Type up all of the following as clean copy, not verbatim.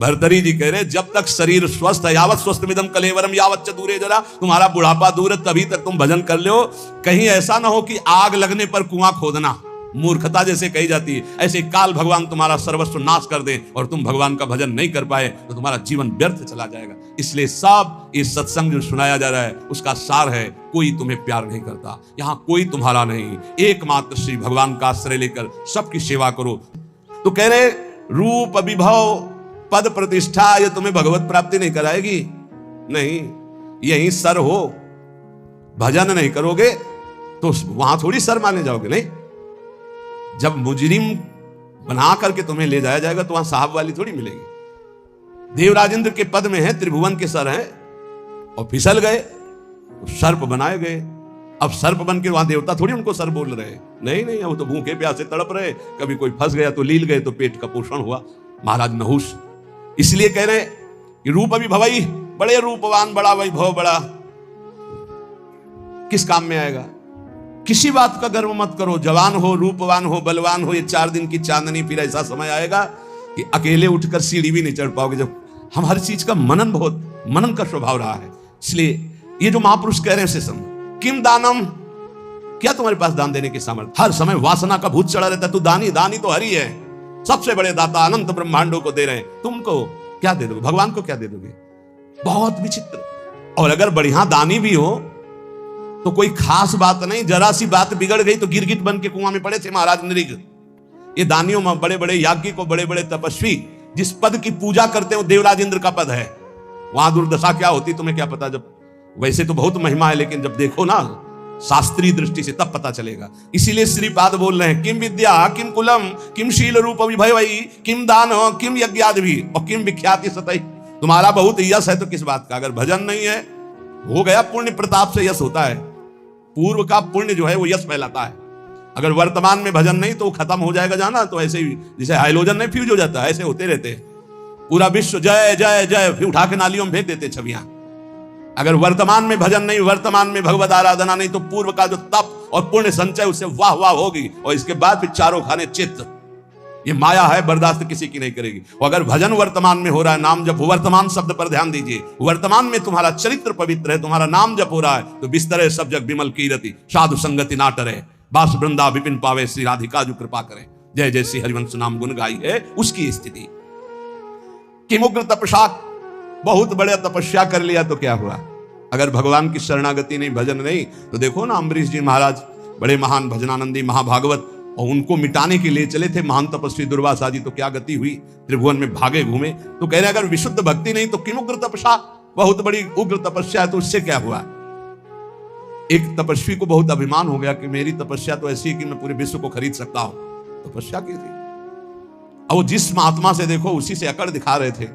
भर्तरी जी कह रहे जब तक शरीर स्वस्थ है, यावत स्वस्थ मिदम कलेवरम यावत च दूरे जरा, तुम्हारा बुढ़ापा दूर है तभी तक तुम भजन कर लो। कहीं ऐसा ना हो कि आग लगने पर कुआं खोदना, मूर्खता जैसे कही जाती है, ऐसे काल भगवान तुम्हारा सर्वस्व नाश कर दे और तुम भगवान का भजन नहीं कर पाए तो तुम्हारा जीवन व्यर्थ चला जाएगा। इसलिए सब इस सत्संग जो सुनाया जा रहा है उसका सार है, कोई तुम्हें प्यार नहीं करता, यहां कोई तुम्हारा नहीं, एकमात्र श्री भगवान का आश्रय लेकर सबकी सेवा करो। तो कह रहे रूप विभव पद प्रतिष्ठा ये तुम्हें भगवत प्राप्ति नहीं कराएगी, नहीं, यही सर हो, भजन नहीं करोगे तो वहां थोड़ी सर माने जाओगे। नहीं, जब मुजरिम बना करके तुम्हें ले जाया जाएगा तो वहां साहब वाली थोड़ी मिलेगी। देवराजेंद्र के पद में है, त्रिभुवन के सर हैं, और फिसल गए तो सर्प बनाए गए। अब सर्प बन के वहां देवता थोड़ी उनको सर बोल रहे, नहीं नहीं, वो तो भूखे प्यासे तड़प रहे, कभी कोई फंस गया तो लील गए तो पेट का पोषण हुआ। महाराज नहुष इसलिए कह रहे कि रूप अभी भवई, बड़े रूपवान, बड़ा वैभव, बड़ा किस काम में आएगा। किसी बात का गर्व मत करो, जवान हो, रूपवान हो, बलवान हो, ये 4 दिन की चांदनी, फिर ऐसा समय आएगा कि अकेले उठकर सीढ़ी भी नहीं चढ़ पाओगे। जब हम हर चीज का मनन का स्वभाव रहा है, इसलिए ये जो महापुरुष कह रहे हैं से किम दानम, क्या तुम्हारे पास दान देने की सामर्थ्य। हर समय वासना का भूत चढ़ा रहता है, तू दानी, दानी तो हरि है, सबसे बड़े दाता, अनंत ब्रह्मांडों को दे रहे हैं, तुमको क्या दे दोगे, भगवान को क्या दे दोगे। बहुत विचित्र। और अगर बढ़िया दानी भी हो तो कोई खास बात नहीं, जरा सी बात बिगड़ गई तो गिरगिट बन के कुआं में पड़े थे महाराज नृग। ये दानियों में बड़े बड़े याज्ञिक को, बड़े बड़े तपस्वी जिस पद की पूजा करते हो देवराज इंद्र का पद है, वहां दुर्दशा क्या होती तुम्हें क्या पता। जब वैसे तो बहुत महिमा है, लेकिन जब देखो ना शास्त्रीय दृष्टि से तब पता चलेगा। इसीलिए श्रीपाद बोल रहे हैं किम विद्या किम कुलम किम शील रूप विभवई किम दान किम यज्ञादि और किम विख्याति सतई। तुम्हारा बहुत यश है तो किस बात का, अगर भजन नहीं है, हो गया पुण्य प्रताप से यश होता है, पूर्व का पुण्य जो है वो यश फैलाता है। अगर वर्तमान में भजन नहीं तो वो खत्म हो जाएगा जाना, तो ऐसे ही जैसे हाइड्रोजन नहीं फ्यूज हो जाता है, ऐसे होते रहते हैं। पूरा विश्व जय जय जय, फिर उठा के नालियों में फेंक देते छवियां। अगर वर्तमान में भजन नहीं, वर्तमान में भगवत आराधना नहीं, तो पूर्व का जो तप और पुण्य संचय उससे वाह वाह होगी, और इसके बाद फिर चारों खाने चित्त। ये माया है, बर्दाश्त किसी की नहीं करेगी। और अगर भजन वर्तमान में हो रहा है, नाम जप, वर्तमान शब्द पर ध्यान दीजिए, वर्तमान में तुम्हारा चरित्र पवित्र है, तुम्हारा नाम जप हो रहा है, तो बिस्तर सब जग विमल कीरति, साधु संगति ना टरे, बास वृंदा विपिन पावे, श्री राधिका जो कृपा करे। जय जय श्री हरिवंश नाम गुण गाई है उसकी स्थिति। किमुग्र तपस्या, बहुत बड़े तपस्या कर लिया तो क्या हुआ, अगर भगवान की शरणागति नहीं, भजन नहीं, तो देखो ना अम्बरीश जी महाराज बड़े महान भजनानंदी महाभागवत, और उनको मिटाने के लिए चले थे महान तपस्वी दुर्वासा जी, तो क्या गति हुई, त्रिभुवन में भागे घूमे। तो कह रहे अगर विशुद्ध भक्ति नहीं तो किमुग्र तपस्या, बहुत बड़ी उग्र तपस्या है, तो उससे क्या हुआ। एक तपस्वी को बहुत अभिमान हो गया कि मेरी तपस्या तो ऐसी है कि मैं पूरे विश्व को खरीद सकता हूं। तपस्या की थी, और वो जिस महात्मा से देखो उसी से अकड़ दिखा रहे थे।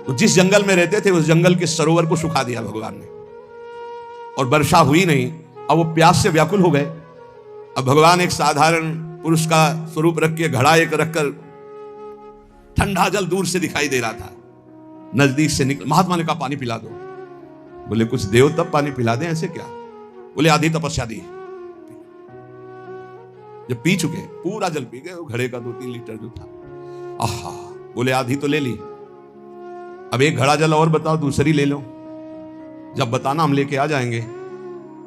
तो जिस जंगल में रहते थे उस जंगल के सरोवर को सुखा दिया भगवान ने, और वर्षा हुई नहीं। अब वो प्यास से व्याकुल हो गए। अब भगवान एक साधारण पुरुष का स्वरूप रख के घड़ा एक रखकर, ठंडा जल दूर से दिखाई दे रहा था, नजदीक से निकल, महात्मा ने कहा पानी पिला दो। बोले कुछ देव तब पानी पिला दें, ऐसे क्या। बोले आधी तपस्या दी। जब पी चुके, पूरा जल पी गए, घड़े का 2-3 लीटर जो था, आहा। बोले आधी तो ले ली, अब एक घड़ा जल और बताओ, दूसरी ले लो। जब बताना हम लेके आ जाएंगे।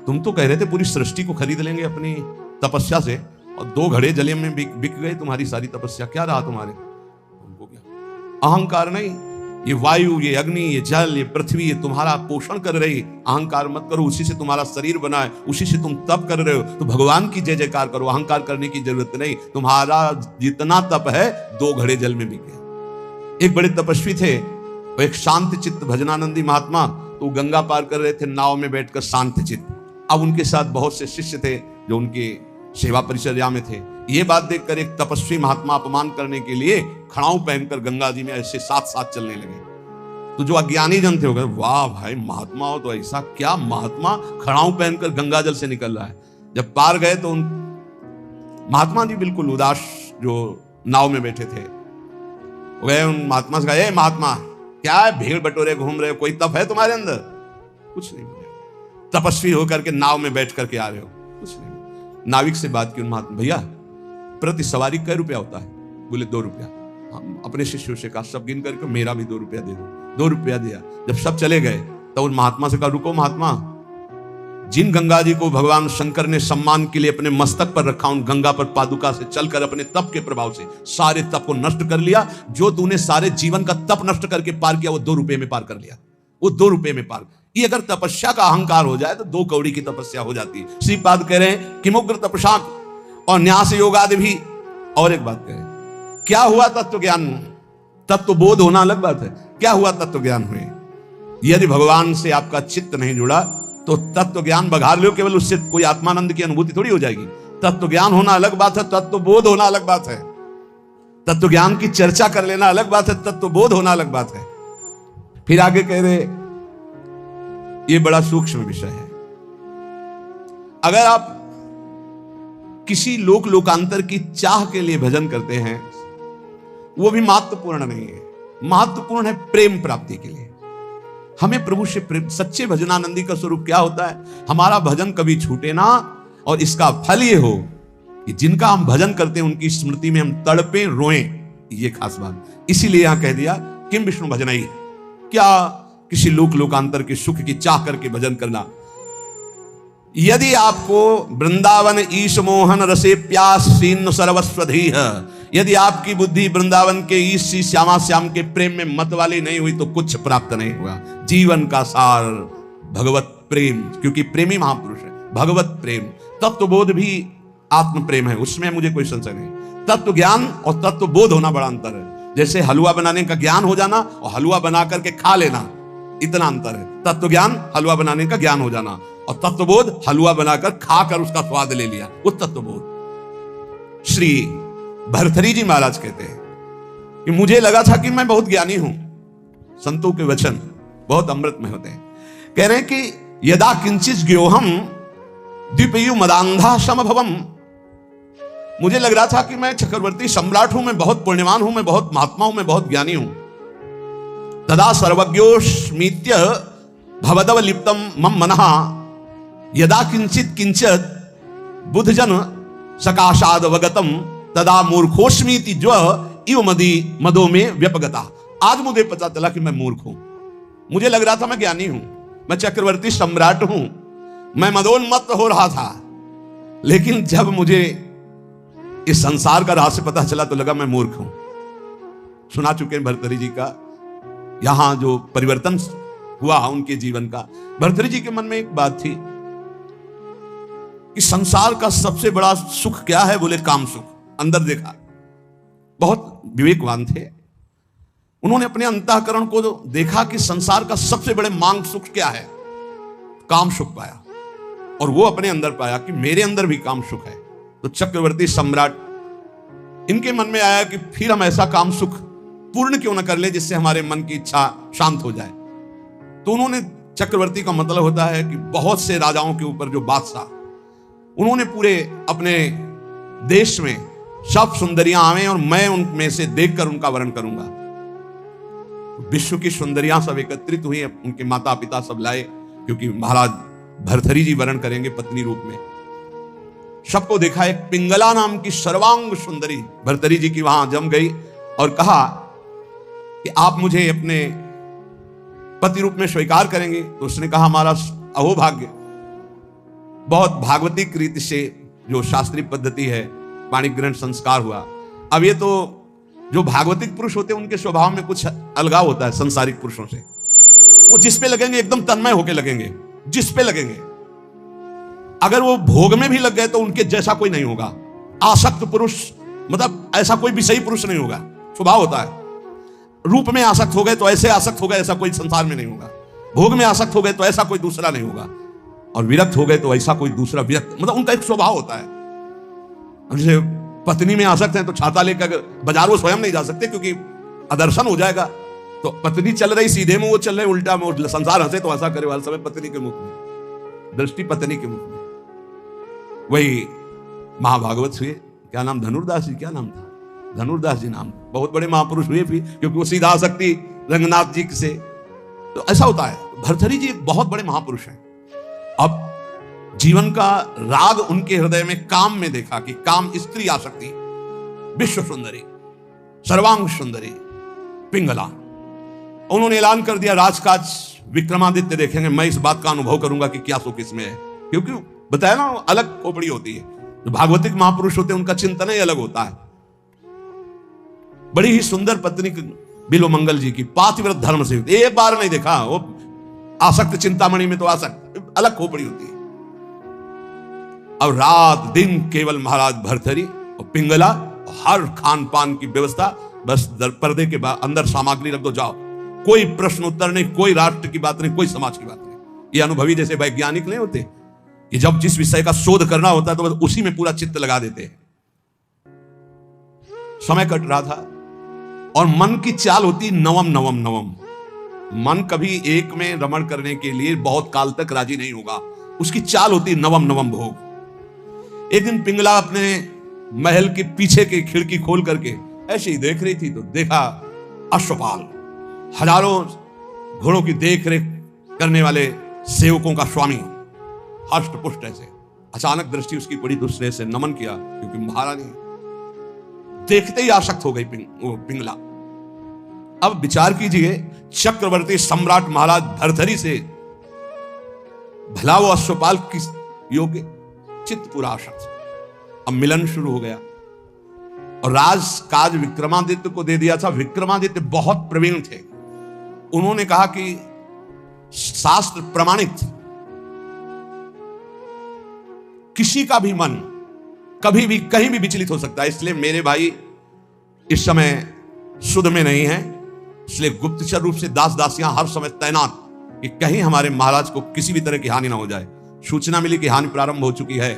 तुम तो कह रहे थे पूरी सृष्टि को खरीद लेंगे अपनी तपस्या से, और 2 घड़े जले में बिक गए तुम्हारी सारी तपस्या। क्या रहा तुम्हारे, तुमको क्या अहंकार नहीं। ये वायु, ये अग्नि, ये जल, ये पृथ्वी, ये तुम्हारा पोषण कर रही। अहंकार मत करो, उसी से तुम्हारा शरीर बना है, उसी से तुम तप कर रहे हो, तो भगवान की जय जयकार करो, अहंकार करने की जरूरत नहीं। तुम्हारा जितना तप है 2 घड़े जल में बिक गए। एक बड़े तपस्वी थे, वो एक शांत चित्त भजनानंदी महात्मा, तो गंगा पार कर रहे थे नाव में बैठकर शांत चित्त। अब उनके साथ बहुत से शिष्य थे जो उनके सेवा परिचर्या में थे। ये बात देखकर एक तपस्वी महात्मा अपमान करने के लिए खड़ाऊ पहनकर गंगा जी में ऐसे साथ साथ चलने लगे। तो जो अज्ञानी जन थे, हो गए वाह भाई महात्मा हो तो ऐसा, क्या महात्मा खड़ाऊ पहनकर गंगा जल से निकल रहा है। जब पार गए तो उन महात्मा जी बिल्कुल उदास, जो नाव में बैठे थे, गए उन महात्मा से कहा, ए महात्मा क्या है, भीड़ बटोरे घूम रहे हो, कोई तप है तुम्हारे अंदर। कुछ नहीं, तपस्वी होकर के नाव में बैठ करके आ रहे हो, कुछ नहीं। नाविक से बात की उन महात्मा, भैया प्रति सवारी कै रुपया होता है। बोले 2 रुपया। हम अपने शिष्यों से कहा, सब गिन करके मेरा भी 2 रुपया दे दो। 2 रुपया दिया। जब सब चले गए तो उन महात्मा से कहा, रुको महात्मा, जिन गंगा जी को भगवान शंकर ने सम्मान के लिए अपने मस्तक पर रखा, उन गंगा पर पादुका से चलकर अपने तप के प्रभाव से सारे तप को नष्ट कर लिया। जो तूने सारे जीवन का तप नष्ट करके पार किया, वो 2 रुपये में पार कर लिया। वो 2 रुपये में पार। ये अगर तपस्या का अहंकार हो जाए तो 2 कौड़ी की तपस्या हो जाती है। श्रीपाद कह रहे हैं कि मुग्र तपस्या और न्यास योगादि भी। और एक बात कहें, क्या हुआ तत्व ज्ञान? तत्व बोध होना अलग बात है, क्या हुआ तत्व ज्ञान हुए? यदि भगवान से आपका चित्त नहीं जुड़ा तो तत्व ज्ञान बघार लो, केवल उससे कोई आत्मानंद की अनुभूति थोड़ी हो जाएगी। तत्व ज्ञान होना अलग बात है, तत्व बोध होना अलग बात है। तत्व ज्ञान की चर्चा कर लेना अलग बात है, तत्व बोध होना अलग बात है। फिर आगे कह रहे, ये बड़ा सूक्ष्म विषय है। अगर आप किसी लोक लोकांतर की चाह के लिए भजन करते हैं, वो भी महत्वपूर्ण नहीं है। महत्वपूर्ण है प्रेम प्राप्ति के लिए। हमें प्रभु से प्रेम। सच्चे भजनानंदी का स्वरूप क्या होता है? हमारा भजन कभी छूटे ना, और इसका फल ये हो कि जिनका हम भजन करते हैं उनकी स्मृति में हम तड़पे रोएं। ये खास बात। इसीलिए यहां कह दिया किम विष्णु भजनई, क्या किसी लोक लोकांतर के सुख की चाह करके भजन करना। यदि आपको वृंदावन ईश मोहन रसे प्यास सीन सर्वस्वधीह, यदि आपकी बुद्धि वृंदावन के ईश श्यामा श्याम के प्रेम में मत वाली नहीं हुई तो कुछ प्राप्त नहीं हुआ। जीवन का सार भगवत प्रेम, क्योंकि प्रेमी महापुरुष है। भगवत प्रेम, तत्व बोध भी आत्म प्रेम है, उसमें मुझे कोई संशय नहीं। तत्व ज्ञान और तत्व बोध होना बड़ा अंतर है। जैसे हलवा बनाने का ज्ञान हो जाना और हलवा बना करके खा लेना, इतना अंतर है। तत्व ज्ञान हलवा बनाने का ज्ञान हो जाना, और तत्वबोध हलवा बनाकर खाकर उसका स्वाद ले लिया, वो तत्वबोध। श्री भरथरी जी महाराज कहते हैं कि मुझे लगा था कि मैं बहुत ज्ञानी हूं। संतों के वचन बहुत अमृतमय होते हैं। कह रहे हैं कि यदा किंचित ज्ञोहम द्विपयु मदांधा समभवम, मुझे लग रहा था कि मैं चक्रवर्ती सम्राट हूं, मैं बहुत पुण्यवान हूं, मैं बहुत महात्मा हूं, मैं बहुत ज्ञानी हूं। तदा सर्वज्ञोष्मीत्य भवदव लिप्तम मम मनः यदा किंचित किंचित बुद्धजन सकाशाद वगतम तदा मूर्खोस्मीति ज्व इव मदो में व्यपगता। आज मुझे पता चला कि मैं मूर्ख हूं। मुझे लग रहा था मैं ज्ञानी हूं, मैं चक्रवर्ती सम्राट हूं, मैं मदोन्मत्त हो रहा था। लेकिन जब मुझे इस संसार का रहस्य पता चला तो लगा मैं मूर्ख हूं। सुना चुके हैं भरतरी जी का यहां जो परिवर्तन हुआ उनके जीवन का। भरतरी जी के मन में एक बात थी कि संसार का सबसे बड़ा सुख क्या है? बोले काम सुख। अंदर देखा, बहुत विवेकवान थे। उन्होंने अपने अंतःकरण को देखा कि संसार का सबसे बड़े मांग सुख क्या है? काम सुख पाया, और वो अपने अंदर पाया कि मेरे अंदर भी काम सुख है। तो चक्रवर्ती सम्राट, इनके मन में आया कि फिर हम ऐसा काम सुख पूर्ण क्यों न कर ले जिससे हमारे मन की इच्छा शांत हो जाए। तो उन्होंने, चक्रवर्ती का मतलब होता है कि बहुत से राजाओं के ऊपर जो बादशाह, उन्होंने पूरे अपने देश में सब सुंदरियां आवे और मैं उनमें से देखकर उनका वर्ण करूंगा। विश्व की सुंदरियां सब एकत्रित हुई, उनके माता पिता सब लाए, क्योंकि महाराज भरथरी जी वर्ण करेंगे पत्नी रूप में। सबको देखा, एक पिंगला नाम की सर्वांग सुंदरी भरथरी जी की वहां जम गई और कहा कि आप मुझे अपने पति रूप में स्वीकार करेंगे। तो उसने कहा हमारा अहोभाग्य। बहुत भागवतिक रीति से जो शास्त्रीय पद्धति है, पाणिक ग्रहण संस्कार हुआ। अब ये तो जो भागवतिक पुरुष होते हैं उनके स्वभाव में कुछ अलगाव होता है संसारिक पुरुषों से। वो जिस पे लगेंगे एकदम तन्मय होके लगेंगे, जिस पे लगेंगे। अगर वो भोग में भी लग गए तो उनके जैसा कोई नहीं होगा। आसक्त पुरुष मतलब ऐसा कोई विषयी पुरुष नहीं होगा, स्वभाव होता है। रूप में आसक्त हो गए तो ऐसे आसक्त हो गए, ऐसा कोई संसार में नहीं होगा। भोग में आसक्त हो गए तो ऐसा कोई दूसरा नहीं होगा, और विरक्त हो गए तो ऐसा कोई दूसरा विरक्त, मतलब उनका एक स्वभाव होता है। जैसे पत्नी में आसक्त हैं तो छाता लेकर बाजार वो स्वयं नहीं जा सकते क्योंकि अदर्शन हो जाएगा। तो पत्नी चल रही सीधे में, वो चल रहे उल्टा में, संसार हंसे तो ऐसा करे वाले समय पत्नी के मुख में, दृष्टि पत्नी के मुख में। वही महाभागवत हुए, क्या नाम, धनुर्दास जी, क्या नाम था, धनुर्दास जी नाम, बहुत बड़े महापुरुष हुए भी, क्योंकि वो सीधा आसक्ति रंगनाथ जी से। तो ऐसा होता है। भरथरी जी एक बहुत बड़े महापुरुष हैं। अब जीवन का राग उनके हृदय में काम में देखा कि काम स्त्री आसक्ति, विश्व सुंदरी, सर्वांग सुंदरी पिंगला। उन्होंने ऐलान कर दिया राजकाज विक्रमादित्य देखेंगे, मैं इस बात का अनुभव करूंगा कि क्या सुख इसमें है। क्योंकि बताया ना, अलग खोपड़ी होती है। जो भागवतिक महापुरुष होते हैं उनका चिंतन ही अलग होता है। बड़ी ही सुंदर पत्नी बिल्वमंगल जी की, पातिव्रत धर्म से, एक बार नहीं देखा। वो आसक्त चिंतामणि में तो आसक्त अलग खोपड़ी होती है। अब रात दिन केवल महाराज भर्तहरि और पिंगला, और हर खान पान की व्यवस्था, बस पर्दे के अंदर सामग्री रख दो, जाओ। कोई प्रश्न उत्तर नहीं, कोई राष्ट्र की बात नहीं, कोई समाज की बात नहीं। ये अनुभवी जैसे वैज्ञानिक नहीं होते कि जब जिस विषय का शोध करना होता है तो बस उसी में पूरा चित्त लगा देते हैं। समय कट रहा था और मन की चाल होती नवम नवम नवम। मन कभी एक में रमण करने के लिए बहुत काल तक राजी नहीं होगा, उसकी चाल होती नवम नवम भोग। एक दिन पिंगला अपने महल के पीछे की खिड़की खोल करके ऐसे ही देख रही थी तो देखा अश्वपाल, हजारों घोड़ों की देख रेख करने वाले सेवकों का स्वामी, हष्ट पुष्ट ऐसे। अचानक दृष्टि उसकी पड़ी, दूसरे से नमन किया, क्योंकि महारानी देखते ही आसक्त हो गई पिंगला। अब विचार कीजिए, चक्रवर्ती सम्राट महाराज भर्तहरि से भला वो अश्वपाल किस योग्य, चित्त पूरा आसक्त। अब मिलन शुरू हो गया और राजकाज विक्रमादित्य को दे दिया था। विक्रमादित्य बहुत प्रवीण थे। उन्होंने कहा कि शास्त्र प्रमाणित, किसी का भी मन कभी भी कहीं भी विचलित हो सकता है, इसलिए मेरे भाई इस समय सुध में नहीं है, इसलिए गुप्तचर रूप से दास दासियां हर समय तैनात कि कहीं हमारे महाराज को किसी भी तरह की हानि ना हो जाए। सूचना मिली कि हानि प्रारंभ हो चुकी है।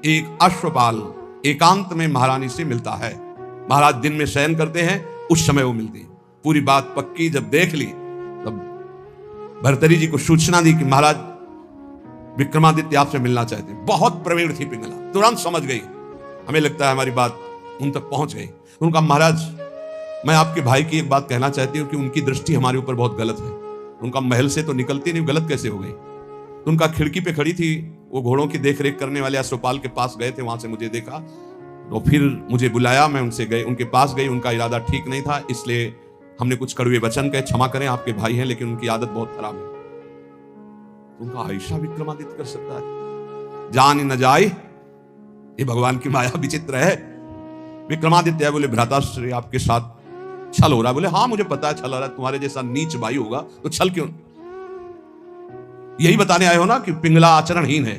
एक अश्वपाल एकांत में महारानी से मिलता है। महाराज दिन में शयन करते हैं, उस समय वो मिलती है। पूरी बात पक्की जब देख ली तब भर्तहरि जी को सूचना दी कि महाराज विक्रमादित्य आपसे मिलना चाहते हैं। बहुत प्रवीण थी पिंगला, तुरंत समझ गई। हमें लगता है हमारी बात उन तक पहुंच गई। उनका महाराज, मैं आपके भाई की एक बात कहना चाहती हूँ कि उनकी दृष्टि हमारे ऊपर बहुत गलत है। उनका महल से तो निकलती नहीं, गलत कैसे हो गई? तो उनका खिड़की पे खड़ी थी, वो घोड़ों की देखरेख करने वाले अश्वपाल के पास गए थे, वहां से मुझे देखा तो फिर मुझे बुलाया, मैं उनके पास गई। उनका इरादा ठीक नहीं था, इसलिए हमने कुछ कड़वे वचन कहे, क्षमा करें आपके भाई हैं लेकिन उनकी आदत बहुत खराब है। उनका ऐसा विक्रमादित्य कर सकता है? जान न जाए, ये भगवान की माया विचित्र है। विक्रमादित्य बोले भ्राताश्री आपके साथ छल हो रहा है। बोले हाँ मुझे पता है छल हो रहा है, तुम्हारे जैसा नीच भाई होगा तो छल क्यों? यही बताने आए हो ना कि पिंगला आचरणहीन है।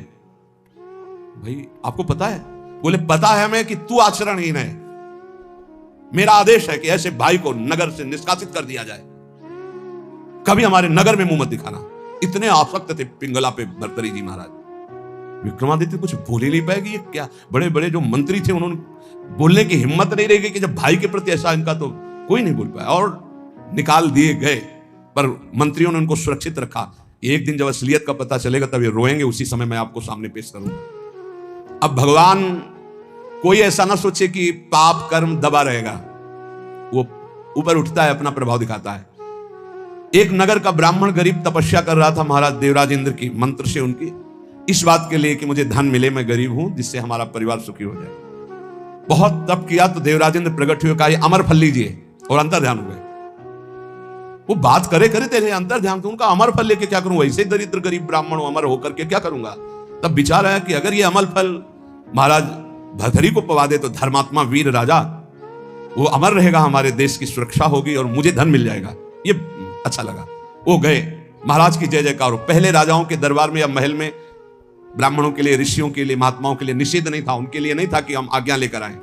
भाई आपको पता है? बोले पता है हमें कि तू आचरणहीन है। मेरा आदेश है कि ऐसे भाई को नगर से निष्कासित कर दिया जाए, कभी हमारे नगर में मुंह मत दिखाना। इतने आसक्त थे पिंगला पे भर्तहरि जी महाराज। विक्रमादित्य कुछ बोल ही नहीं पाएगी। ये क्या, बड़े बड़े जो मंत्री थे उन्होंने बोलने की हिम्मत नहीं रहेगी कि जब भाई के प्रति ऐसा, इनका तो कोई नहीं बोल पाया और निकाल दिए गए। पर मंत्रियों ने उनको सुरक्षित रखा। एक दिन जब असलियत का पता चलेगा तब ये रोएंगे, उसी समय मैं आपको सामने पेश करूंगा। अब भगवान कोई ऐसा ना सोचे कि पाप कर्म दबा रहेगा, वो ऊपर उठता है, अपना प्रभाव दिखाता है। एक नगर का ब्राह्मण गरीब तपस्या कर रहा था महाराज देवराज इंद्र की मंत्र से, उनकी इस बात के लिए कि मुझे धन मिले, मैं गरीब हूं, जिससे हमारा परिवार सुखी हो जाए। बहुत तप किया तो देवराज इंद्र प्रकट हुए, कहा अमर फल लीजिए, और अंतर ध्यान हुए। वो बात करे करे तेरे अंतर ध्यान, तो उनका अमर फल लेके क्या करूं? वैसे दरिद्र गरीब ब्राह्मण हूं, अमर होकर के क्या करूंगा? तब विचार आया कि अगर ये अमर फल महाराज भर्तहरि को पवा दे तो धर्मात्मा वीर राजा वो अमर रहेगा, हमारे देश की सुरक्षा होगी और मुझे धन मिल जाएगा। ये अच्छा लगा। वो गए, महाराज की जय जयकार। पहले राजाओं के दरबार में या महल में ब्राह्मणों के लिए, ऋषियों के लिए, महात्माओं के लिए निषेध नहीं था, उनके लिए नहीं था कि हम आज्ञा लेकर आए।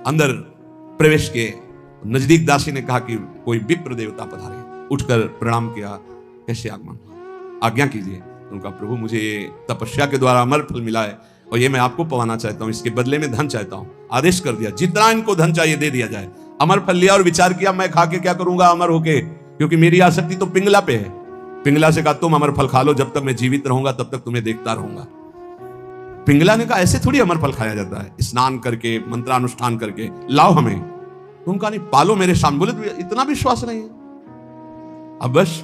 अंदर प्रवेश किए, नजदीक दासी ने कहा कि कोई विप्र देवता पधारे। उठकर प्रणाम किया, कैसे आगमन? आज्ञा कीजिए। उनका प्रभु मुझे तपस्या के द्वारा अमर फल मिला है और ये मैं आपको पवाना चाहता हूं, इसके बदले में धन चाहता हूं। आदेश कर दिया, जितना इनको धन चाहिए दे दिया जाए। अमर फल लिया और विचार किया मैं खा के क्या करूंगा अमर होके, क्योंकि मेरी आसक्ति तो पिंगला पे है। पिंगला से कहा तुम अमर फल खा लो, जब तक मैं जीवित रहूंगा तब तक तुम्हें देखता रहूंगा। पिंगला ने कहा ऐसे थोड़ी अमर फल खाया जाता है, स्नान करके मंत्रानुष्ठान करके लाओ हमें। तो उनका नहीं, पालो मेरे सामने। बोले तो इतना विश्वास नहीं है। अब बस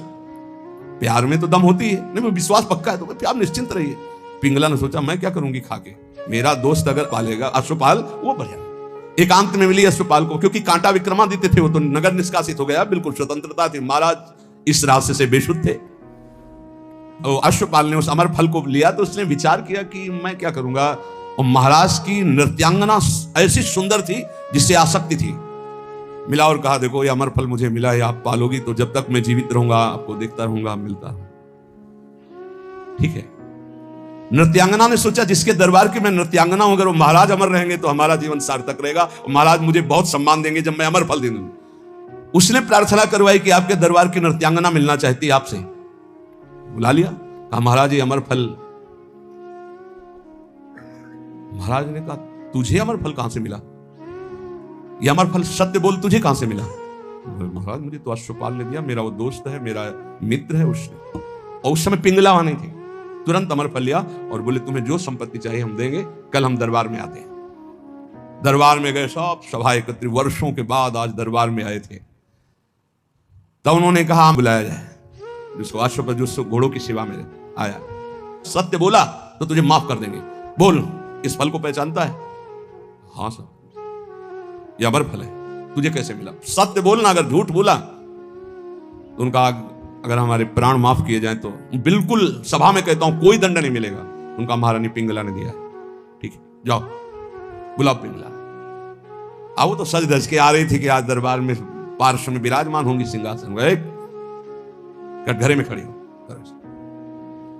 प्यार में तो दम होती है, नहीं विश्वास पक्का है तो आप निश्चिंत रहिए। पिंगला ने सोचा मैं क्या करूंगी खा के, मेरा दोस्त अगर पालेगा अश्वपाल वो बढ़िया। एकांत में मिली अश्वपाल को, क्योंकि कांटा विक्रमादित्य थे, वो तो नगर निष्कासित हो गया, बिल्कुल स्वतंत्रता थी। महाराज इस रास्ते से बेशुद्ध थे। अश्वपाल ने उस अमर फल को लिया तो उसने विचार किया कि मैं क्या करूंगा। और महाराज की नृत्यांगना ऐसी सुंदर थी जिससे आसक्ति थी। मिला और कहा, देखो ये अमर फल मुझे मिला है, आप पालोगी तो जब तक मैं जीवित रहूंगा आपको देखता रहूंगा, मिलता रहूंगा। ठीक है। नृत्यांगना ने सोचा जिसके दरबार की मैं नृत्यांगना हूं, अगर वो महाराज अमर रहेंगे तो हमारा जीवन सार्थक रहेगा और महाराज मुझे बहुत सम्मान देंगे जब मैं अमर फल दे दूंगा। उसने प्रार्थना करवाई कि आपके दरबार की नृत्यांगना मिलना चाहती है आपसे। बुला लिया, कहा महाराज ये अमर फल। महाराज ने कहा तुझे अमर फल कहां से मिला? ये अमर फल सत्य बोल, तुझे कहां से मिला? महाराज मुझे तो अश्वपाल ने दिया, मेरा वो दोस्त है, मेरा मित्र है उसने। और उस समय पिंगला वहां नहीं थी। तुरंत अमर फल लिया और बोले तुम्हें जो संपत्ति चाहिए हम देंगे, कल हम दरबार में आते हैं। दरबार में गए, सब सभा एकत्रित, वर्षों के बाद आज दरबार में आए थे। तब उन्होंने कहा बुलाया जाए जिसको अश्वपद, जो घोड़ों की सेवा में आया, सत्य बोला तो तुझे माफ कर देंगे। बोल इस फल को पहचानता है? हाँ सर, यह अमर फल है, तुझे कैसे मिला? सत्य बोलना, अगर झूठ बोला तो उनका अगर हमारे प्राण माफ किए जाएं तो बिल्कुल सभा में कहता हूं कोई दंड नहीं मिलेगा। उनका महारानी पिंगला ने दिया। ठीक है, जाओ बुलाओ पिंगला। अब वो तो सज धज के आ रही थी कि आज दरबार में पार्श्व में विराजमान होंगी सिंहासन, कटघरे में खड़ी हो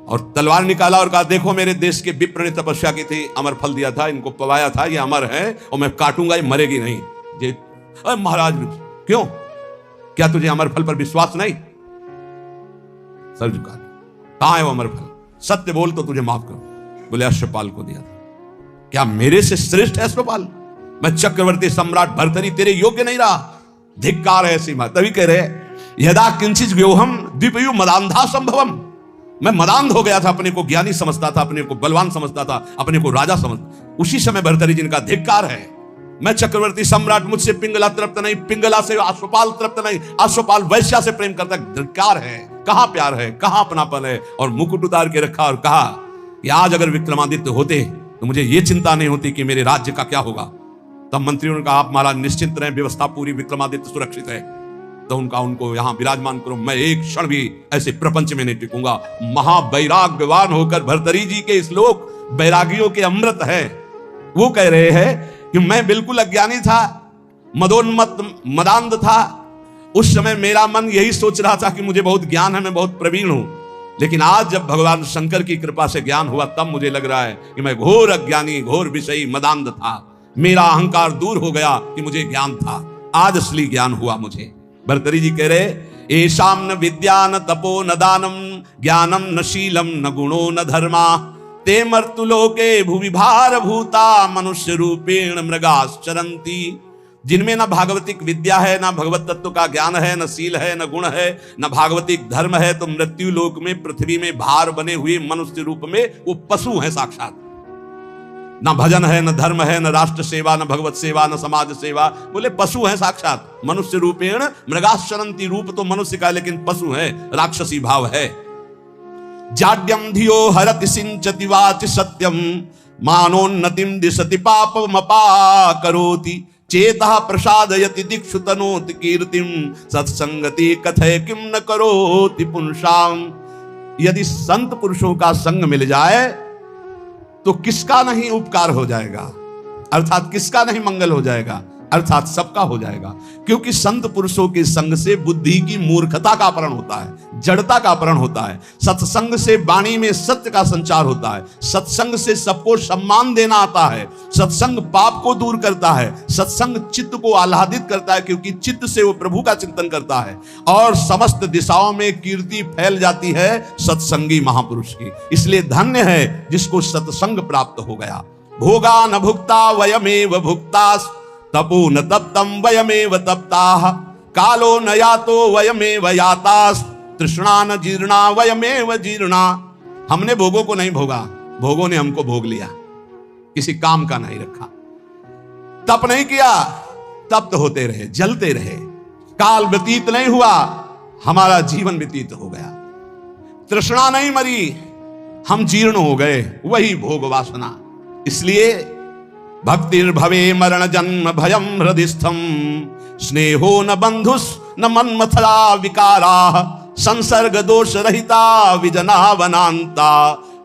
और तलवार निकाला और कहा देखो मेरे देश के विप्र ने तपस्या की थी, अमर फल दिया था, इनको पवाया था, ये अमर है और मैं काटूंगा, ये मरेगी नहीं। ये महाराज क्यों, क्या तुझे अमर फल पर विश्वास नहीं? सर झुका, कहां है वो अमर फल? सत्य बोल तो तुझे माफ करो। बोले अश्वपाल को दिया था। क्या मेरे से श्रेष्ठ है अश्वपाल? मैं चक्रवर्ती सम्राट भर्तरी तेरे योग्य नहीं रहा, धिक्कार है ऐसी बात। तभी कह रहे यदा किंचित व्योहम द्विपयु मदांधा संभवम। मैं मदांध हो गया था, अपने को ज्ञानी समझता था, अपने को बलवान समझता था, अपने को राजा समझता। उसी समय भर्तरी जिनका धिक्कार है। मैं चक्रवर्ती सम्राट, मुझसे पिंगला तृप्त नहीं, पिंगला से अश्वपाल तृप्त नहीं, अश्वपाल वैश्या से प्रेम करता। धिक्कार है, कहां प्यार है, कहां अपनापन है। और मुकुट उतार के रखा और कहा कि आज अगर विक्रमादित्य होते तो मुझे यह चिंता नहीं होती कि मेरे राज्य का क्या होगा। तब मंत्रियों ने कहा आप महाराज निश्चिंत रहें, व्यवस्था पूरी, विक्रमादित्य सुरक्षित है। तो उनको यहां विराजमान करो, मैं एक क्षण भी ऐसे प्रपंच में नहीं टिकूंगा। महावैराग्यवान होकर भर्तरी जी के श्लोक वैरागियों के अमृत है। वो कह रहे हैं कि मैं बिल्कुल अज्ञानी था, मदोन्मत्त मदांध था। उस समय मेरा मन यही सोच रहा था कि मुझे बहुत ज्ञान है, मैं बहुत प्रवीण हूं। लेकिन आज जब भगवान शंकर की कृपा से ज्ञान हुआ तब मुझे लग रहा है कि मैं घोर अज्ञानी, घोर विषयी, मदांध था। मेरा अहंकार दूर हो गया कि मुझे ज्ञान था, आज असली ज्ञान हुआ मुझे। भर्तरी जी कह रहे एशाम न विद्या न तपो न दानम ज्ञानम न शीलम न गुणो न धर्मा ते मर्तुलोके भुवि भार भूता मनुष्य रूपेण मृगाश्चरन्ति। जिनमें न भागवतिक विद्या है, न भगवत तत्व का ज्ञान है, न शील है, न गुण है, न भागवतिक धर्म है, तो मृत्यु लोक में पृथ्वी में भार बने हुए मनुष्य रूप में वो पशु है साक्षात। न भजन है, न धर्म है, न राष्ट्र सेवा, न भगवत सेवा, न समाज सेवा। बोले पशु है साक्षात। मनुष्य रूपेण मृगाश्चरन्ति, रूप तो मनुष्य का लेकिन पशु है, राक्षसी भाव है। जाड्यम धियो हरति सिंचति वाचि सत्यम मानोन्नतिम दिशति पापमपा करोति चेतः प्रसादयति दिक्षु तनोति कीर्तिम सत्संगति कथय किम न करोति पुंसाम। यदि संत पुरुषों का संग मिल जाए तो किसका नहीं उपकार हो जाएगा, अर्थात किसका नहीं मंगल हो जाएगा, अर्थात सबका हो जाएगा। क्योंकि संत पुरुषों के संग से बुद्धि की मूर्खता का अपहरण होता है, जड़ता का अपहरण होता है। सत्संग से वाणी में सत्य का संचार होता है। सत्संग से सबको सम्मान देना आता है। सत्संग पाप को दूर करता है। सत्संग चित्त को आह्लादित करता है, क्योंकि चित्त से वो प्रभु का चिंतन करता है और समस्त दिशाओं में कीर्ति फैल जाती है सत्संगी महापुरुष की। इसलिए धन्य है जिसको सत्संग प्राप्त हो गया। भोगा न भुक्ता वयमेव भुक्तास् तपो न तप्तम वयमेव तप्ताः कालो न यातो वयमेव यातास् तृष्णा न जीर्णा वयमेव जीर्णा। हमने भोगों को नहीं भोगा, भोगों ने हमको भोग लिया, किसी काम का नहीं रखा। तप नहीं किया, तप्त होते रहे, जलते रहे। काल व्यतीत नहीं हुआ, हमारा जीवन व्यतीत हो गया। तृष्णा नहीं मरी, हम जीर्ण हो गए, वही भोग वासना। इसलिए भक्तिर्भवे मरण जन्म भयम हृदिस्थम स्नेहो न बंधुस न मन्मथला विकारा संसर्ग दोष रहिता विजना वनांता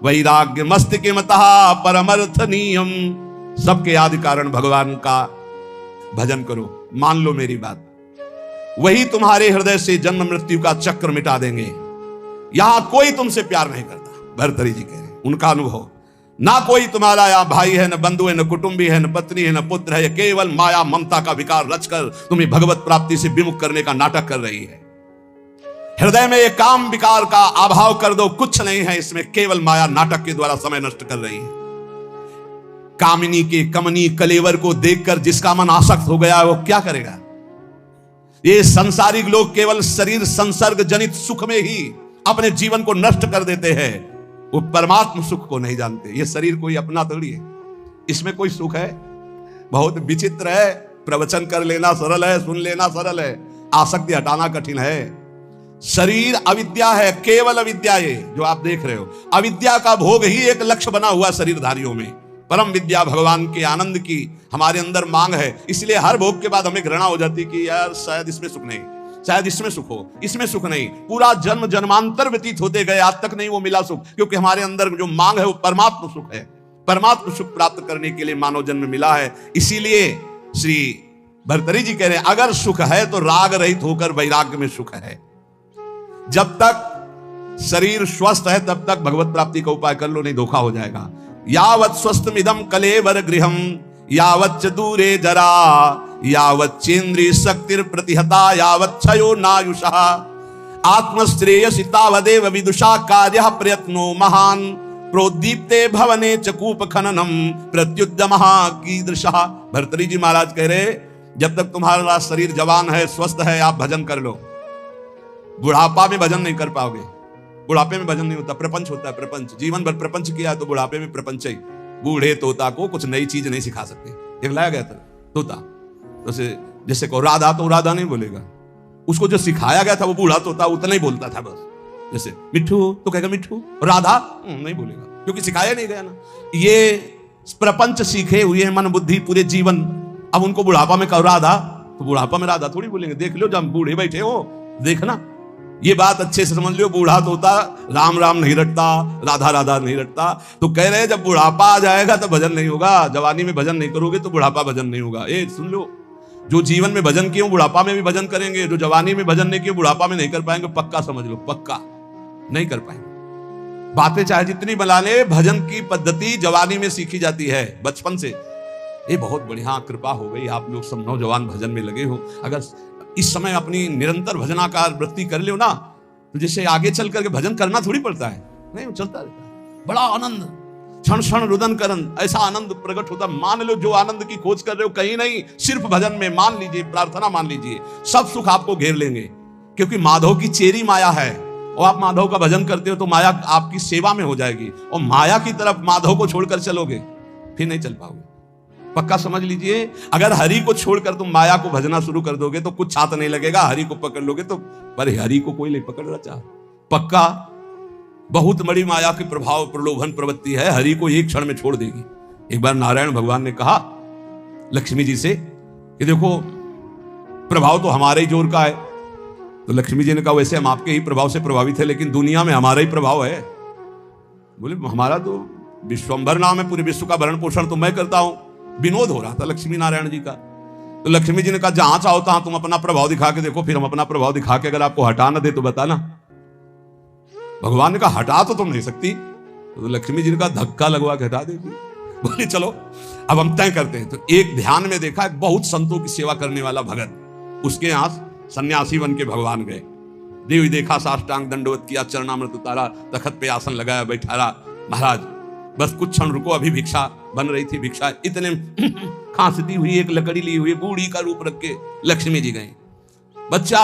वैराग्य मस्तिकिमतः परमर्थ नियम। सबके आदि कारण भगवान का भजन करो, मान लो मेरी बात, वही तुम्हारे हृदय से जन्म मृत्यु का चक्र मिटा देंगे। यहां कोई तुमसे प्यार नहीं करता, भर्तृहरि जी कह रहे हैं, उनका अनुभव। ना कोई तुम्हारा यहाँ भाई है, न बंधु है, न कुटुंबी है, न पत्नी है, न पुत्र है। केवल माया ममता का विकार रचकर तुम्हें भगवत प्राप्ति से विमुख करने का नाटक कर रही है। हृदय में एक काम विकार का अभाव कर दो, कुछ नहीं है इसमें, केवल माया नाटक के द्वारा समय नष्ट कर रही है। कामिनी के कमनी कलेवर को देखकर जिसका मन आसक्त हो गया है वो क्या करेगा? ये संसारिक लोग केवल शरीर संसर्ग जनित सुख में ही अपने जीवन को नष्ट कर देते हैं, वो परमात्म सुख को नहीं जानते। ये शरीर कोई अपना थोड़ी है, इसमें कोई सुख है? बहुत विचित्र है। प्रवचन कर लेना सरल है, सुन लेना सरल है, आसक्ति हटाना कठिन है। शरीर अविद्या है, केवल अविद्या। ये जो आप देख रहे हो, अविद्या का भोग ही एक लक्ष्य बना हुआ शरीरधारियों में। परम विद्या भगवान के आनंद की हमारे अंदर मांग है, इसलिए हर भोग के बाद हमें घृणा हो जाती कि यार शायद इसमें सुख नहीं, शायद इसमें सुख हो, इसमें सुख नहीं। पूरा जन्म जन्मांतर व्यतीत होते गए, आज तक नहीं वो मिला सुख, क्योंकि हमारे अंदर जो मांग है वो परमात्म सुख है। परमात्म सुख प्राप्त करने के लिए मानव जन्म मिला है। इसीलिए श्री भर्तृहरि जी कह रहे हैं, अगर सुख है तो राग रहित होकर वैराग्य में सुख है। जब तक शरीर स्वस्थ है तब तक भगवत प्राप्ति का उपाय कर लो, नहीं धोखा हो जाएगा। यावत् स्वस्थमिदं कलेवर गृहम यावच्च दूरे जरा यावत् चेन्द्रिय शक्तिर प्रतिहता यावत् क्षयो नायुषः आत्मश्रेयसि तावदेव विदुषा कार्यः प्रयत्नो महान् प्रोद्दीप्ते भवने च कूप खननम प्रत्युद्यमः कीदृशः। भर्तृहरि जी महाराज कह रहे, जब तक तुम्हारा शरीर जवान है, स्वस्थ है, आप भजन कर लो। बुढ़ापा में भजन नहीं कर पाओगे। बुढ़ापे में भजन नहीं होता, प्रपंच होता है। प्रपंच जीवन भर प्रपंच किया तो बुढ़ापे में प्रपंच ही। बूढ़े तोता को कुछ नई चीज नहीं सिखा सकते। एक लाया गया था तोता, तो जैसे को राधा, तो राधा नहीं बोलेगा, उसको जो सिखाया गया था वो बूढ़ा तोता उतना ही बोलता था बस। जैसे मिट्ठू तो कहेगा मिट्ठू, राधा नहीं बोलेगा, क्योंकि सिखाया नहीं गया ना। ये प्रपंच सीखे हुए मन बुद्धि पूरे जीवन, अब उनको बुढ़ापा में कहो राधा, तो बुढ़ापा में राधा थोड़ी बोलेंगे। देख लो जब बूढ़े बैठे हो, देखना ये बात अच्छे से समझ लो। बूढ़ा तोता राम राम नहीं रटता, राधा राधा नहीं रटता। तो कह रहे जब बुढ़ापा आ जाएगा तो भजन नहीं होगा। जवानी में भजन नहीं करोगे तो बुढ़ापा भजन नहीं होगा। ए सुन लो, जो जीवन में भजन किए बुढ़ापा में भी भजन करेंगे, जो जवानी में भजन नहीं किए बुढ़ापा में नहीं कर पाएंगे। पक्का समझ लो, पक्का नहीं कर पाएंगे। बातें चाहे जितनी बना ले, भजन की पद्धति जवानी में सीखी जाती है, बचपन से। ये बहुत बढ़िया कृपा हो गई, आप लोग सब नौजवान भजन में लगे हो। अगर इस समय अपनी निरंतर भजनाकार वृत्ति कर लो ना, तो जैसे आगे चल करके भजन करना थोड़ी पड़ता है, नहीं वो चलता रहता है। बड़ा आनंद, क्षण क्षण रुदन करन, ऐसा आनंद प्रकट होता। मान लो जो आनंद की खोज कर रहे हो कहीं नहीं, सिर्फ भजन में मान लीजिए, प्रार्थना मान लीजिए, सब सुख आपको घेर लेंगे। क्योंकि माधव की चेरी माया है, और आप माधव का भजन करते हो तो माया आपकी सेवा में हो जाएगी, और माया की तरफ माधव को छोड़कर चलोगे फिर नहीं चल पाओगे। पक्का समझ लीजिए, अगर हरि को छोड़कर तुम माया को भजना शुरू कर दोगे तो कुछ छात नहीं लगेगा। हरि को पकड़ लोगे तो, पर हरि को कोई नहीं पकड़ रहा चाह। पक्का बहुत बड़ी माया के प्रभाव, प्रलोभन प्रवृत्ति है, हरि को एक क्षण में छोड़ देगी। एक बार नारायण भगवान ने कहा लक्ष्मी जी से कि देखो प्रभाव तो हमारे ही जोर का है। तो लक्ष्मी जी ने कहा वैसे हम आपके ही प्रभाव से प्रभावित है, लेकिन दुनिया में हमारा ही प्रभाव है। बोले हमारा तो विश्वंभर नाम है, पूरे विश्व का भरण पोषण तो मैं करता हूं। विनोद हो रहा था लक्ष्मी नारायण जी का। तो लक्ष्मी जी ने कहा जहां चाहो तहां तुम अपना प्रभाव दिखा के देखो, फिर हम अपना प्रभाव दिखा के अगर आपको हटा ना दे तो बताना। भगवान ने कहा हटा तो तुम नहीं सकती। तो लक्ष्मी जी ने कहा धक्का लगवा के हटा देगी। बोले चलो अब हम तय करते हैं। तो एक ध्यान में देखा, एक बहुत संतों की सेवा करने वाला भगत, उसके यहां सन्यासी बन के भगवान गए। देवी देखा, साष्टांग दंडवत किया, चरणामृत उतारा, तखत पे आसन लगाया, बैठा रहा। महाराज बस कुछ क्षण रुको, अभी भिक्षा बन रही थी। भिक्षा इतने खांसती हुई एक लकड़ी ली हुई बूढ़ी का रूप रख के लक्ष्मी जी गई। बच्चा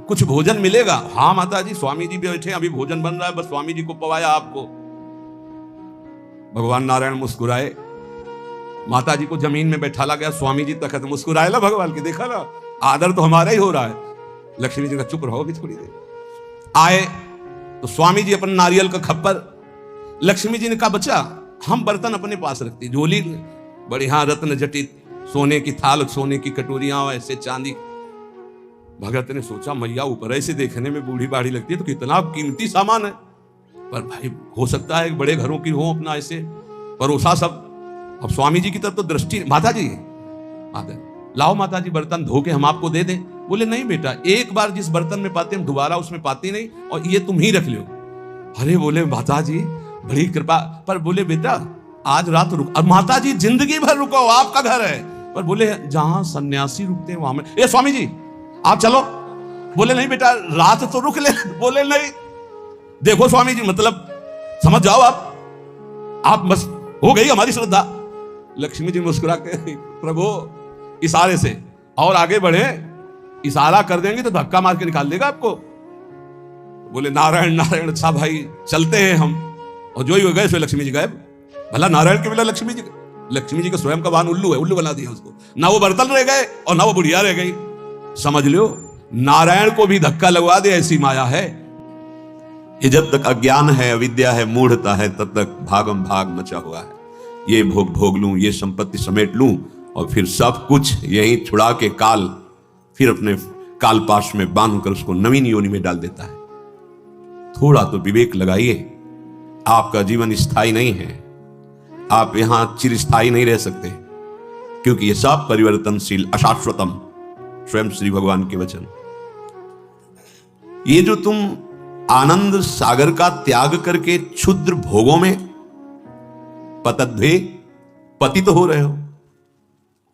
कुछ भोजन मिलेगा? हाँ माता जी, स्वामी जी बैठे, अभी भोजन बन रहा है, बस स्वामी जी को पवाया आपको। भगवान नारायण मुस्कुराए, माता जी को जमीन में बैठाला गया, स्वामी जी तखत, मुस्कुराए ला भगवान की, देखा ना आदर तो हमारा ही हो रहा है। लक्ष्मी जी का चुप रहो भी थोड़ी देर। आए तो स्वामी जी अपन नारियल का खप्पर, लक्ष्मी जी ने कहा बच्चा हम बर्तन अपने पास रखती, झोली बढ़िया रत्न जटित सोने की थाल, सोने की कटोरियां, ऐसे चांदी। भगत ने सोचा मैया ऊपर ऐसे देखने में बूढ़ी बाढ़ी लगती है तो कितना कीमती सामान है, पर भाई हो सकता है बड़े घरों की हो अपना ऐसे परोसा सब। अब स्वामी जी की तरफ तो दृष्टि, माता जी लाओ माता जी बर्तन धो के हम आपको दे दें। बोले नहीं बेटा, एक बार जिस बर्तन में पाते हम दोबारा उसमें पाते नहीं, और ये तुम ही रख लो। अरे बोले माता जी बड़ी कृपा, पर बोले बेटा आज रात रुक। अब माता जी जिंदगी भर रुको, आपका घर है। पर बोले जहां सन्यासी रुकते हैं वहां में, ए स्वामी जी आप चलो। बोले नहीं बेटा रात तो रुक ले। बोले नहीं, देखो स्वामी जी मतलब समझ जाओ आप बस हो गई हमारी श्रद्धा। लक्ष्मी जी मुस्कुरा के प्रभु इशारे से और आगे बढ़े, इशारा कर देंगे तो धक्का मार के निकाल देगा आपको। बोले नारायण नारायण, अच्छा भाई चलते हैं हम। और जो ही हो गए सो लक्ष्मी जी गायब। भला नारायण के बिना लक्ष्मी जी का स्वयं का वाहन उल्लू है, उल्लू बना दिया उसको। ना वो बर्तन रह गए और ना वो बुढ़िया रह गई। समझ लो नारायण को भी धक्का लगवा दे, ऐसी माया है ये। जब तक अज्ञान है, अविद्या है, मूढ़ता है, तब तक भागम भाग मचा हुआ है। ये भोग लूं, ये संपत्ति समेट लूं और फिर सब कुछ यहीं छुड़ा के काल फिर अपने काल पाश में बांधकर उसको नवीन योनि में डाल देता है। थोड़ा तो विवेक लगाइए, आपका जीवन स्थायी नहीं है, आप यहां चिरस्थायी नहीं रह सकते, क्योंकि ये सब परिवर्तनशील अशाश्वतम, स्वयं श्री भगवान के वचन। ये जो तुम आनंद सागर का त्याग करके क्षुद्र भोगों में पतित हो रहे हो,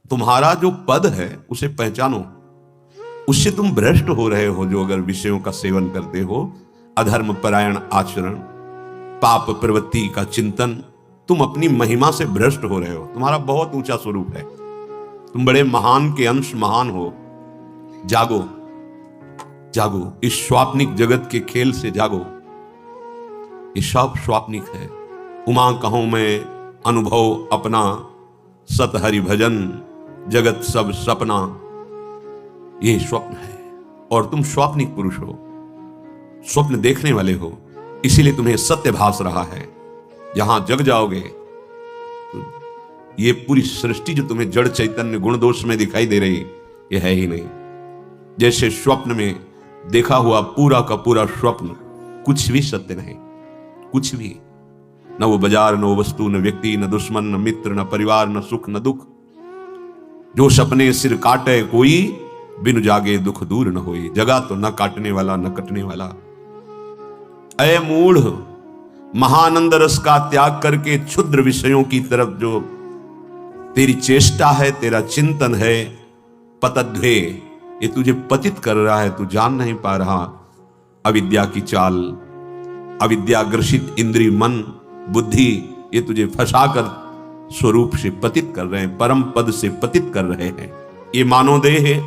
तुम्हारा जो पद है उसे पहचानो, उससे तुम भ्रष्ट हो रहे हो। जो अगर विषयों का सेवन करते हो, अधर्म परायण आचरण, पाप प्रवृत्ति का चिंतन, तुम अपनी महिमा से भ्रष्ट हो रहे हो। तुम्हारा बहुत ऊंचा स्वरूप है, तुम बड़े महान के अंश महान हो। जागो जागो, इस स्वाप्निक जगत के खेल से जागो। ये सब स्वाप्निक है। उमा कहूं मैं अनुभव अपना, सत हरि भजन जगत सब सपना। ये स्वप्न है और तुम स्वाप्निक पुरुष हो, स्वप्न देखने वाले हो, इसीलिए तुम्हें सत्य भास रहा है। जहां जग जाओगे तो ये पूरी सृष्टि जो तुम्हें जड़ चैतन्य गुण दोष में दिखाई दे रही, ये है ही नहीं। जैसे स्वप्न में देखा हुआ पूरा का पूरा स्वप्न कुछ भी सत्य नहीं, कुछ भी। न वो बाजार, न वो वस्तु, न व्यक्ति, न दुश्मन, न मित्र, न परिवार, न सुख, न दुख। जो सपने सिर काटे कोई, बिन जागे दुख दूर न होई। जगा तो न काटने वाला न कटने वाला। अय मूढ़, महानंद रस का त्याग करके क्षुद्र विषयों की तरफ जो तेरी चेष्टा है, तेरा चिंतन है, पतद्वे, ये तुझे पतित कर रहा है। तू जान नहीं पा रहा अविद्या की चाल, अविद्या ग्रसित इंद्रिय मन बुद्धि, ये तुझे फंसाकर स्वरूप से पतित कर रहे हैं, परम पद से पतित कर रहे हैं। ये मानवदेह है,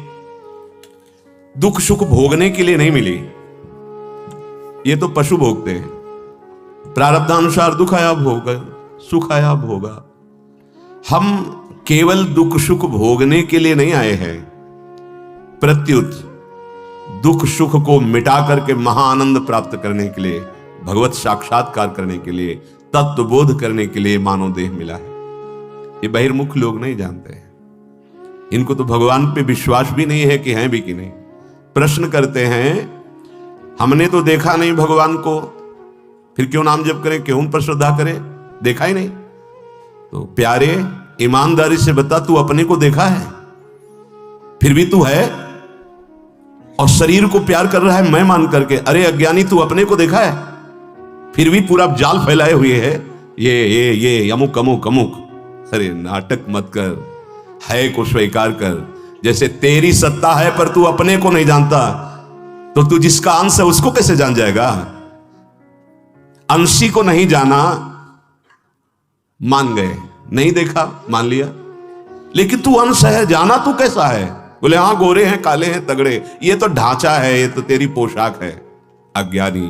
दुख सुख भोगने के लिए नहीं मिली, ये तो पशु भोगते हैं। प्रारब्धानुसार दुख आया भोगा, सुख आया भोगा। हम केवल दुख सुख भोगने के लिए नहीं आए हैं, प्रत्युत दुख सुख को मिटा करके महाआनंद प्राप्त करने के लिए, भगवत साक्षात्कार करने के लिए, तत्व बोध करने के लिए मानव देह मिला है। ये बहिर्मुख लोग नहीं जानते हैं, इनको तो भगवान पे विश्वास भी नहीं है कि हैं भी कि नहीं। प्रश्न करते हैं हमने तो देखा नहीं भगवान को, फिर क्यों नाम जप करें, क्यों उन पर श्रद्धा करें, देखा ही नहीं। तो प्यारे ईमानदारी से बता, तू अपने को देखा है? फिर भी तू है और शरीर को प्यार कर रहा है मैं मान करके। अरे अज्ञानी, तू अपने को देखा है? फिर भी पूरा जाल फैलाए हुए है, ये अमुक अमुक अमुक। अरे नाटक मत कर, है को स्वीकार कर। जैसे तेरी सत्ता है पर तू अपने को नहीं जानता, तो तू जिसका अंश है उसको कैसे जान जाएगा? अंशी को नहीं जाना, मान गए, नहीं देखा मान लिया, लेकिन तू अंश है, जाना तू कैसा है? बोले हाँ गोरे हैं, काले हैं, तगड़े, ये तो ढांचा है, ये तो तेरी पोशाक है। अज्ञानी,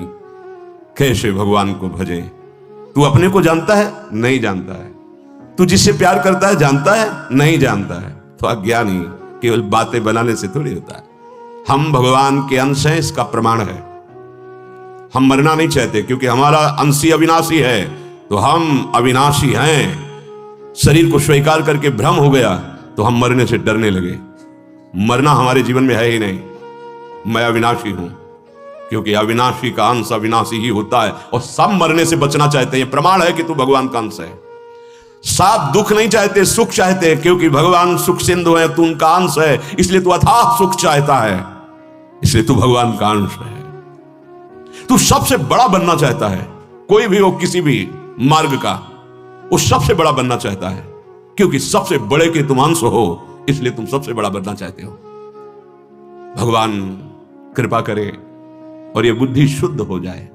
कैसे भगवान को भजे? तू अपने को जानता है? नहीं जानता है। तू जिससे प्यार करता है जानता है? नहीं जानता है। तो अज्ञानी केवल बातें बनाने से थोड़ी होता है। हम भगवान के अंश हैं, इसका प्रमाण है। हम मरना नहीं चाहते क्योंकि हमारा अंशी अविनाशी है, तो हम अविनाशी हैं। शरीर को स्वीकार करके भ्रम हो गया तो हम मरने से डरने लगे। मरना हमारे जीवन में है ही नहीं। मैं अविनाशी हूं, क्योंकि अविनाशी का अंश अविनाशी ही होता है, और सब मरने से बचना चाहते हैं। प्रमाण है कि तू भगवान का अंश है। सब दुख नहीं चाहते, सुख चाहते हैं, क्योंकि भगवान सुख सिंधु है, तू उनका अंश है, इसलिए तू अथाह सुख चाहता है, इसलिए तू भगवान का अंश है। तू सबसे बड़ा बनना चाहता है, कोई भी हो किसी भी मार्ग का, वो सबसे बड़ा बनना चाहता है, क्योंकि सबसे बड़े के तुम अंश हो, इसलिए तुम सबसे बड़ा बनना चाहते हो। भगवान कृपा करे और ये बुद्धि शुद्ध हो जाए।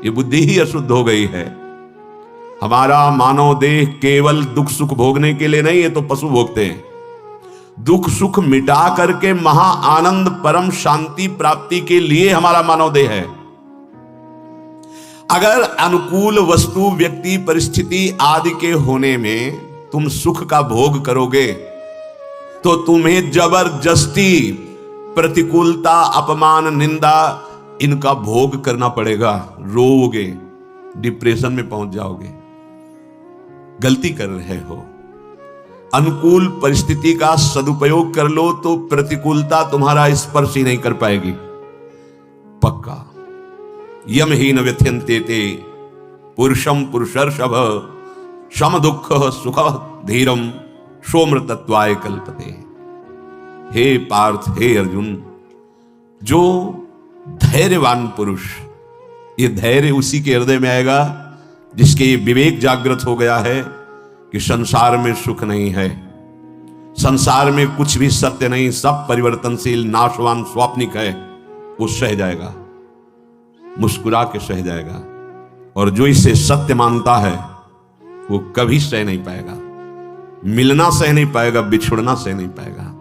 ये बुद्धि ही अशुद्ध हो गई है। हमारा मानव देह केवल दुख सुख भोगने के लिए नहीं है, तो पशु भोगते हैं। दुख सुख मिटा करके महा आनंद परम शांति प्राप्ति के लिए हमारा मानव देह है। अगर अनुकूल वस्तु व्यक्ति परिस्थिति आदि के होने में तुम सुख का भोग करोगे, तो तुम्हें जबरदस्ती प्रतिकूलता, अपमान, निंदा इनका भोग करना पड़ेगा। रोओगे, डिप्रेशन में पहुंच जाओगे। गलती कर रहे हो। अनुकूल परिस्थिति का सदुपयोग कर लो तो प्रतिकूलता तुम्हारा स्पर्श ही नहीं कर पाएगी, पक्का। यम ही न व्यथ्यन्ते ते पुरुषम पुरुषर्षभ शम दुख सुख धीरम सोमृतत्वाय कल्पते। हे पार्थ, हे अर्जुन, जो धैर्यवान पुरुष, ये धैर्य उसी के हृदय में आएगा जिसके ये विवेक जागृत हो गया है कि संसार में सुख नहीं है, संसार में कुछ भी सत्य नहीं, सब परिवर्तनशील, नाशवान, स्वाप्निक है। वो सह जाएगा, मुस्कुरा के सह जाएगा। और जो इसे सत्य मानता है वो कभी सह नहीं पाएगा। मिलना सह नहीं पाएगा, बिछुड़ना सह नहीं पाएगा,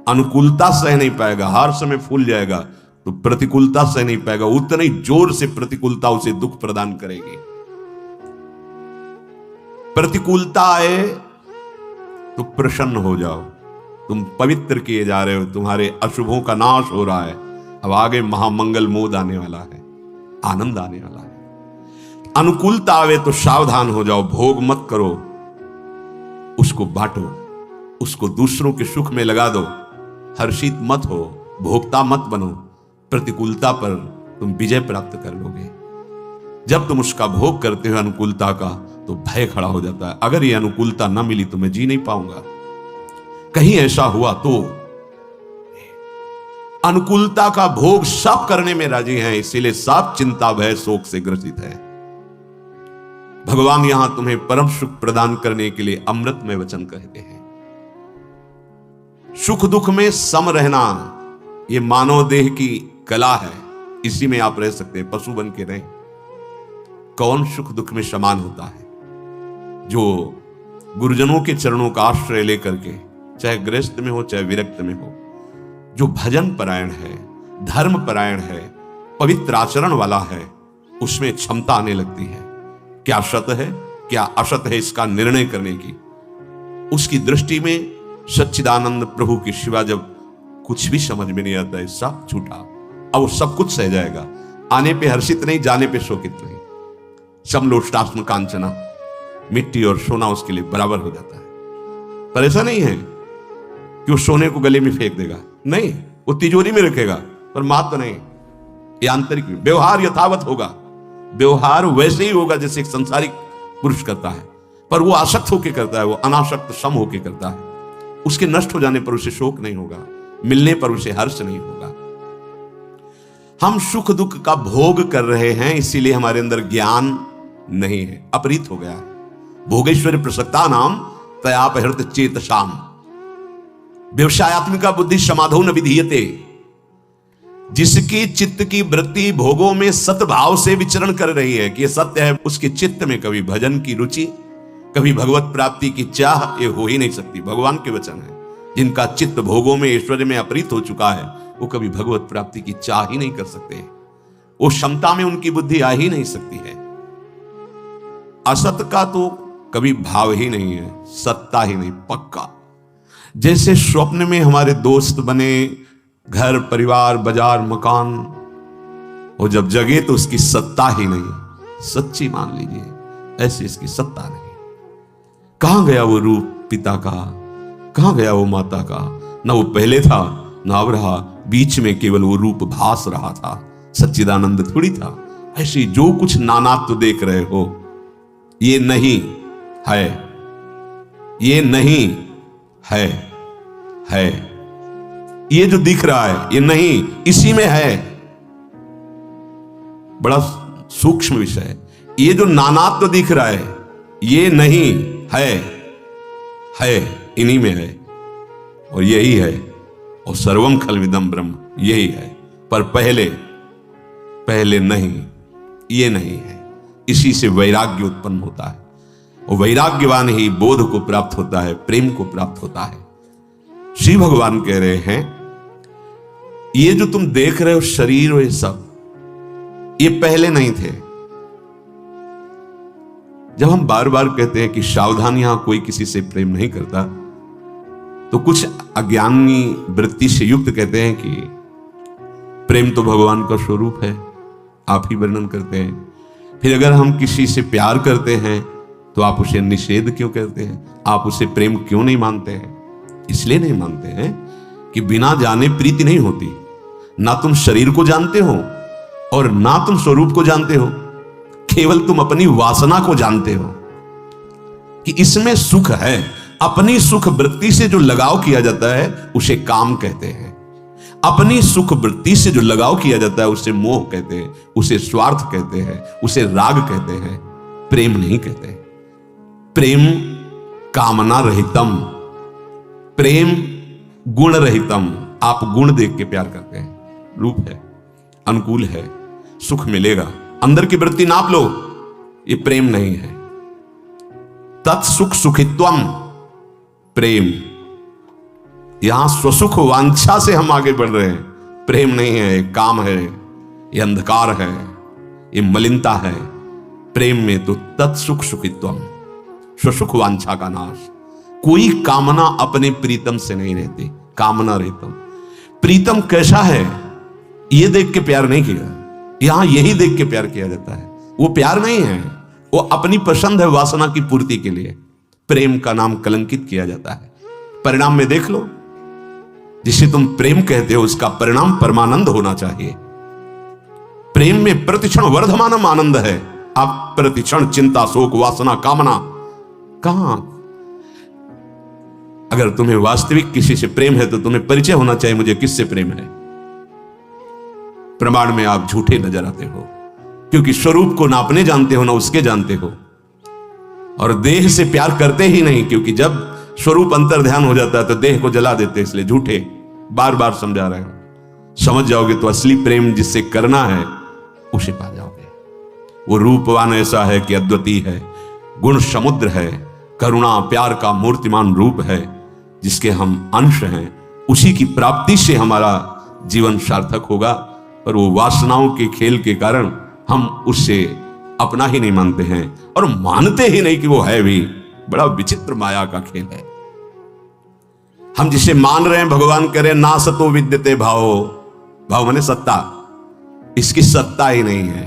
अनुकूलता सह नहीं पाएगा, हर समय फूल जाएगा, तो प्रतिकूलता सह नहीं पाएगा। उतनी जोर से प्रतिकूलता उसे दुख प्रदान करेगी। प्रतिकूलता आए तो प्रसन्न हो जाओ, तुम पवित्र किए जा रहे हो, तुम्हारे अशुभों का नाश हो रहा है। अब आगे महामंगल मोद आने वाला है, आनंद आने वाला है। अनुकूलता आवे तो सावधान हो जाओ, भोग मत करो, उसको बांटो, उसको दूसरों के सुख में लगा दो। हर्षित मत हो, भोक्ता मत बनो। प्रतिकूलता पर तुम विजय प्राप्त कर लोगे। जब तुम उसका भोग करते हो अनुकूलता का, तो भय खड़ा हो जाता है। अगर ये अनुकूलता न मिली तो मैं जी नहीं पाऊंगा। कहीं ऐसा हुआ तो अनुकूलता का भोग सब करने में राजी हैं, इसीलिए सब चिंता भय शोक से ग्रसित है। भगवान यहां तुम्हें परम सुख प्रदान करने के लिए अमृत में वचन कहते हैं। सुख दुख में सम रहना, यह मानव देह की कला है, इसी में आप रह सकते हैं, पशु बन के रहें। कौन सुख दुख में समान होता है? जो गुरुजनों के चरणों का आश्रय लेकर के, चाहे गृहस्थ में हो चाहे विरक्त में हो, जो भजन परायण है, धर्म परायण है, पवित्र आचरण वाला है, उसमें क्षमता आने लगती है। क्या सत है क्या असत है इसका निर्णय करने की। उसकी दृष्टि में सच्चिदानंद प्रभु के सिवा जब कुछ भी समझ में नहीं आता है, सब झूठा। अब वो सब कुछ सह जाएगा। आने पे हर्षित नहीं, जाने पे शोकित नहीं। समलोष्टास्म कांचना, मिट्टी और सोना उसके लिए बराबर हो जाता है। पर ऐसा नहीं है कि वो सोने को गले में फेंक देगा, नहीं, वो तिजोरी में रखेगा, पर महत्व नहीं। ये आंतरिक व्यवहार यथावत होगा, व्यवहार वैसे ही होगा जैसे एक संसारिक पुरुष करता है, पर वो आसक्त होकर करता है, वो अनासक्त सम होकर करता है। उसके नष्ट हो जाने पर उसे शोक नहीं होगा, मिलने पर उसे हर्ष नहीं होगा। हम सुख दुख का भोग कर रहे हैं, इसीलिए हमारे अंदर ज्ञान नहीं है, अपरित हो गया है। भोगेश्वरी प्रसक्ता नाम तयापहृत चेतसाम, व्यवसायत्मिका बुद्धि समाधो न विधीयते। जिसकी चित्त की वृत्ति भोगों में सतभाव से विचरण कर रही है कि यह सत्य है, उसके चित्त में कभी भजन की रुचि, कभी भगवत प्राप्ति की चाह ये हो ही नहीं सकती। भगवान के वचन है, जिनका चित्त भोगों में ऐश्वर्य में अपरित हो चुका है, वो कभी भगवत प्राप्ति की चाह ही नहीं कर सकते। वो क्षमता में उनकी बुद्धि आ ही नहीं सकती है। असत का तो कभी भाव ही नहीं है, सत्ता ही नहीं, पक्का। जैसे स्वप्न में हमारे दोस्त बने, घर परिवार बाजार मकान, और जब जगे तो उसकी सत्ता ही नहीं, सच्ची मान लीजिए, ऐसी इसकी सत्ता नहीं। कहां गया वो रूप पिता का, कहां गया वो माता का? ना वो पहले था ना अब रहा, बीच में केवल वो रूप भास रहा था, सच्चिदानंद थोड़ी था। ऐसे जो कुछ नानात्व देख रहे हो, ये नहीं है, ये नहीं है, है। ये जो दिख रहा है ये नहीं, इसी में है। बड़ा सूक्ष्म विषय है। ये जो नानात्व दिख रहा है ये नहीं है, इन्हीं में है, और यही है। और सर्वम खलविदम ब्रह्म, यही है। पर पहले नहीं, ये नहीं है। इसी से वैराग्य उत्पन्न होता है, और वैराग्यवान ही बोध को प्राप्त होता है, प्रेम को प्राप्त होता है। श्री भगवान कह रहे हैं ये जो तुम देख रहे हो शरीर और ये सब, ये पहले नहीं थे। जब हम बार बार कहते हैं कि सावधान, यहां कोई किसी से प्रेम नहीं करता, तो कुछ अज्ञानी वृत्ति से युक्त कहते हैं कि प्रेम तो भगवान का स्वरूप है, आप ही वर्णन करते हैं। फिर अगर हम किसी से प्यार करते हैं तो आप उसे निषेध क्यों करते हैं? आप उसे प्रेम क्यों नहीं मानते हैं? इसलिए नहीं मानते हैं कि बिना जाने प्रीति नहीं होती। ना तुम शरीर को जानते हो और ना तुम स्वरूप को जानते हो, केवल तुम अपनी वासना को जानते हो कि इसमें सुख है। अपनी सुख वृत्ति से जो लगाव किया जाता है उसे काम कहते हैं। अपनी सुख वृत्ति से जो लगाव किया जाता है उसे मोह कहते हैं, उसे स्वार्थ कहते हैं, उसे राग कहते हैं, प्रेम नहीं कहते। प्रेम कामना रहितम, प्रेम गुण रहितम। आप गुण देख के प्यार करते हैं, रूप है, अनुकूल है, सुख मिलेगा, अंदर की वृत्ति नाप लो, ये प्रेम नहीं है। तत्सुख सुखित्वम प्रेम। यहां स्वसुख वांछा से हम आगे बढ़ रहे हैं, प्रेम नहीं है, ये काम है, ये अंधकार है, ये मलिनता है। प्रेम में तो तत्सुख सुखित्वम, स्वसुख वांछा का नाश। कोई कामना अपने प्रीतम से नहीं रहती, कामना रहतम। प्रीतम कैसा है ये देख के प्यार नहीं किया, यहां यही देख के प्यार किया जाता है। वो प्यार नहीं है, वो अपनी पसंद है, वासना की पूर्ति के लिए प्रेम का नाम कलंकित किया जाता है। परिणाम में देख लो, जिसे तुम प्रेम कहते हो उसका परिणाम परमानंद होना चाहिए। प्रेम में प्रतिक्षण वर्धमानम आनंद है। आप प्रतिक्षण चिंता, शोक, वासना, कामना कहां? अगर तुम्हें वास्तविक किसी से प्रेम है तो तुम्हें परिचय होना चाहिए, मुझे किससे प्रेम है। प्रमाण में आप झूठे नजर आते हो, क्योंकि स्वरूप को ना अपने जानते हो ना उसके जानते हो, और देह से प्यार करते ही नहीं, क्योंकि जब स्वरूप अंतर ध्यान हो जाता है तो देह को जला देते, इसलिए झूठे। बार बार समझा रहे हो, समझ जाओगे तो असली प्रेम जिससे करना है उसे पा जाओगे। वो रूपवान ऐसा है कि अद्वितीय है, गुण समुद्र है, करुणा प्यार का मूर्तिमान रूप है, जिसके हम अंश हैं। उसी की प्राप्ति से हमारा जीवन सार्थक होगा। पर वो वासनाओं के खेल के कारण हम उससे अपना ही नहीं मानते हैं, और मानते ही नहीं कि वो है भी। बड़ा विचित्र माया का खेल है। हम जिसे मान रहे हैं, भगवान कह रहे हैं ना सतो विद्यते भावो, भाव माने सत्ता, इसकी सत्ता ही नहीं है।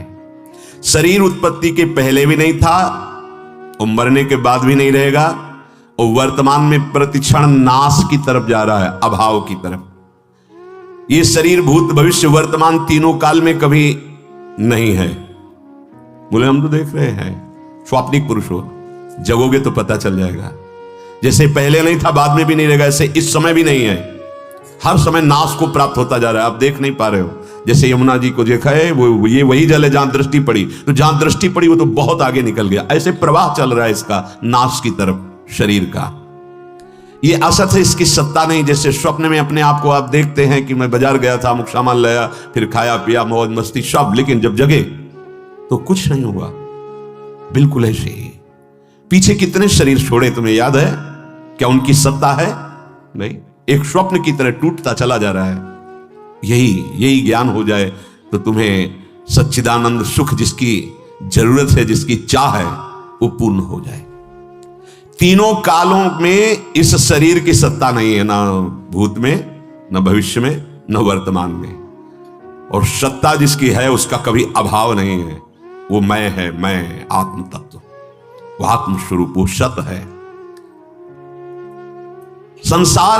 शरीर उत्पत्ति के पहले भी नहीं था और मरने के बाद भी नहीं रहेगा, और वर्तमान में प्रतिक्षण नाश की तरफ जा रहा है, अभाव की तरफ। ये शरीर भूत भविष्य वर्तमान तीनों काल में कभी नहीं है। बोले हम तो देख रहे हैं, स्वाप्निक पुरुष हो, जगोगे तो पता चल जाएगा। जैसे पहले नहीं था बाद में भी नहीं रहेगा, ऐसे इस समय भी नहीं है। हर समय नाश को प्राप्त होता जा रहा है, आप देख नहीं पा रहे हो। जैसे यमुना जी को देखा है, वो ये वही जल है जहां दृष्टि पड़ी, तो जहां दृष्टि पड़ी वो तो बहुत आगे निकल गया। ऐसे प्रवाह चल रहा है इसका नाश की तरफ शरीर का। ये असत है, इसकी सत्ता नहीं। जैसे स्वप्न में अपने आप को आप देखते हैं कि मैं बाजार गया था, अमुक सामान लाया, फिर खाया पिया, मौज मस्ती सब, लेकिन जब जगे तो कुछ नहीं हुआ। बिल्कुल ऐसे ही पीछे कितने शरीर छोड़े तुम्हें याद है? क्या उनकी सत्ता है? नहीं, एक स्वप्न की तरह टूटता चला जा रहा है। यही ज्ञान हो जाए तो तुम्हें सच्चिदानंद सुख जिसकी जरूरत है, जिसकी चाह है, वो पूर्ण हो जाए। तीनों कालों में इस शरीर की सत्ता नहीं है, ना भूत में, ना भविष्य में, न वर्तमान में। और सत्ता जिसकी है उसका कभी अभाव नहीं है। वो मैं है, मैं आत्म तत्व, वो आत्म स्वरूप, वो सत है, संसार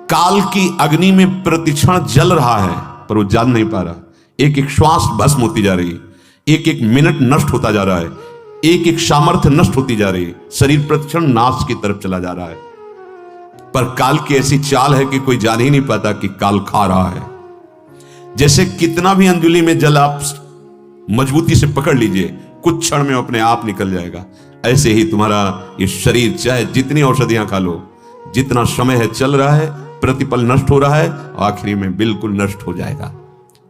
काल की अग्नि में प्रतिक्षण जल रहा है, पर वो जान नहीं पा रहा। एक एक श्वास भस्म होती जा रही, एक एक मिनट नष्ट होता जा रहा है, एक एक सामर्थ्य नष्ट होती जा रही, शरीर प्रतिक्षण नाश की तरफ चला जा रहा है। पर काल की ऐसी चाल है कि कोई जान ही नहीं पाता कि काल खा रहा है। जैसे कितना भी अंजुलि में जल आप मजबूती से पकड़ लीजिए, कुछ क्षण में अपने आप निकल जाएगा। ऐसे ही तुम्हारा ये शरीर, चाहे जितनी औषधियां खा लो, जितना समय है चल रहा है, प्रतिपल नष्ट हो रहा है, आखिरी में बिल्कुल नष्ट हो जाएगा।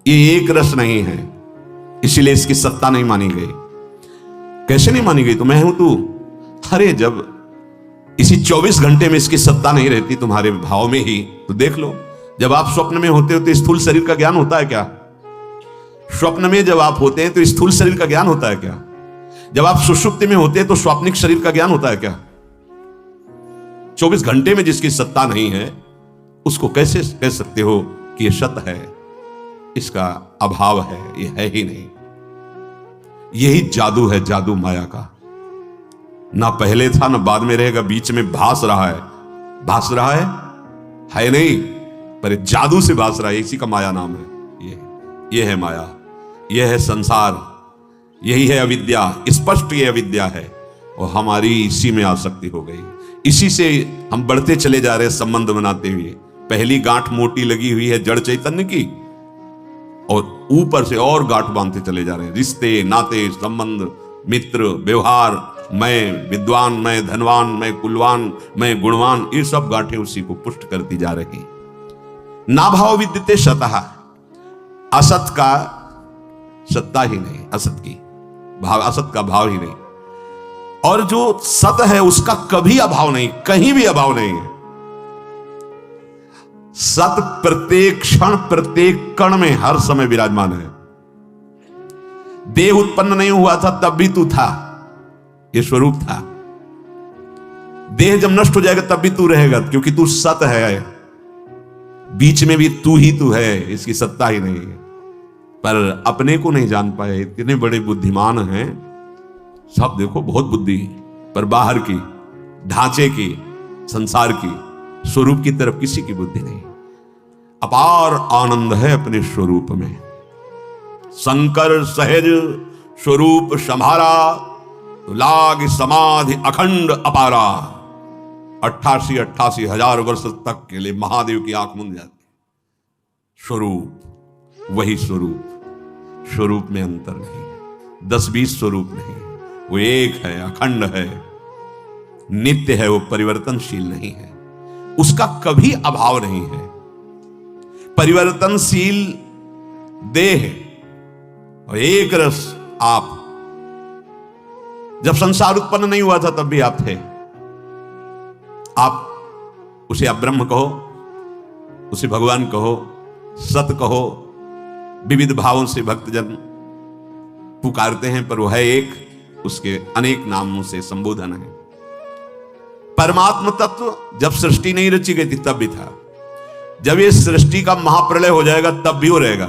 ये एक रस नहीं है, इसीलिए इसकी सत्ता नहीं मानी गई। कैसे नहीं मानी गई? तो मैं हूं तू। अरे जब इसी 24 घंटे में इसकी सत्ता नहीं रहती तुम्हारे भाव में ही, तो देख लो, जब आप स्वप्न में होते हो तो स्थूल शरीर का ज्ञान होता है क्या? स्वप्न में जब आप होते हैं तो स्थूल शरीर का ज्ञान होता है क्या? जब आप सुषुप्ति में होते हैं तो स्वाप्निक शरीर का ज्ञान होता है क्या? 24 घंटे में जिसकी सत्ता नहीं है, उसको कैसे कह सकते हो कि यह सत है? इसका अभाव है, यह है ही नहीं। यही जादू है, जादू माया का। ना पहले था ना बाद में रहेगा, बीच में भास रहा है। भास रहा है नहीं, पर जादू से भास रहा है। इसी का माया नाम है। ये है माया, ये है संसार, यही है अविद्या। स्पष्ट ये अविद्या है और हमारी इसी में आसक्ति हो गई। इसी से हम बढ़ते चले जा रहे हैं, संबंध बनाते हुए। पहली गांठ मोटी लगी हुई है जड़ चैतन्य की, और ऊपर से और गांठ बांधते चले जा रहे हैं। रिश्ते, नाते, संबंध, मित्र, व्यवहार, मैं विद्वान, मैं धनवान, मैं कुलवान, मैं गुणवान, ये सब गांठें उसी को पुष्ट करती जा रही। ना भाव विद्यते सतः, असत का सत्ता ही नहीं, असत की भाव, असत का भाव ही नहीं। और जो सत है उसका कभी अभाव नहीं, कहीं भी अभाव नहीं है। सत प्रत्येक क्षण, प्रत्येक कण में हर समय विराजमान है। देह उत्पन्न नहीं हुआ था तब भी तू था, ये स्वरूप था। देह जब नष्ट हो जाएगा तब भी तू रहेगा, क्योंकि तू सत है। बीच में भी तू ही तू है, इसकी सत्ता ही नहीं है। पर अपने को नहीं जान पाए, इतने बड़े बुद्धिमान हैं सब। देखो बहुत बुद्धि, पर बाहर की, ढांचे की, संसार की, स्वरूप की तरफ किसी की बुद्धि नहीं। अपार आनंद है अपने स्वरूप में। शंकर सहज स्वरूप संभारा, लाग समाधि अखंड अपारा। 88 हजार वर्ष तक के लिए महादेव की आंख मुंद जाती। स्वरूप वही स्वरूप, स्वरूप में अंतर नहीं है, 10-20 स्वरूप नहीं, वो एक है, अखंड है, नित्य है, वो परिवर्तनशील नहीं है, उसका कभी अभाव नहीं है। परिवर्तनशील देह और एक रस आप। जब संसार उत्पन्न नहीं हुआ था तब भी आप थे। आप उसे आप ब्रह्म कहो, उसे भगवान कहो, सत कहो, विविध भावों से भक्तजन पुकारते हैं, पर वो है एक, उसके अनेक नामों से संबोधन है। परमात्म तत्व जब सृष्टि नहीं रची गई थी तब भी था। जब ये सृष्टि का महाप्रलय हो जाएगा तब भी वो रहेगा।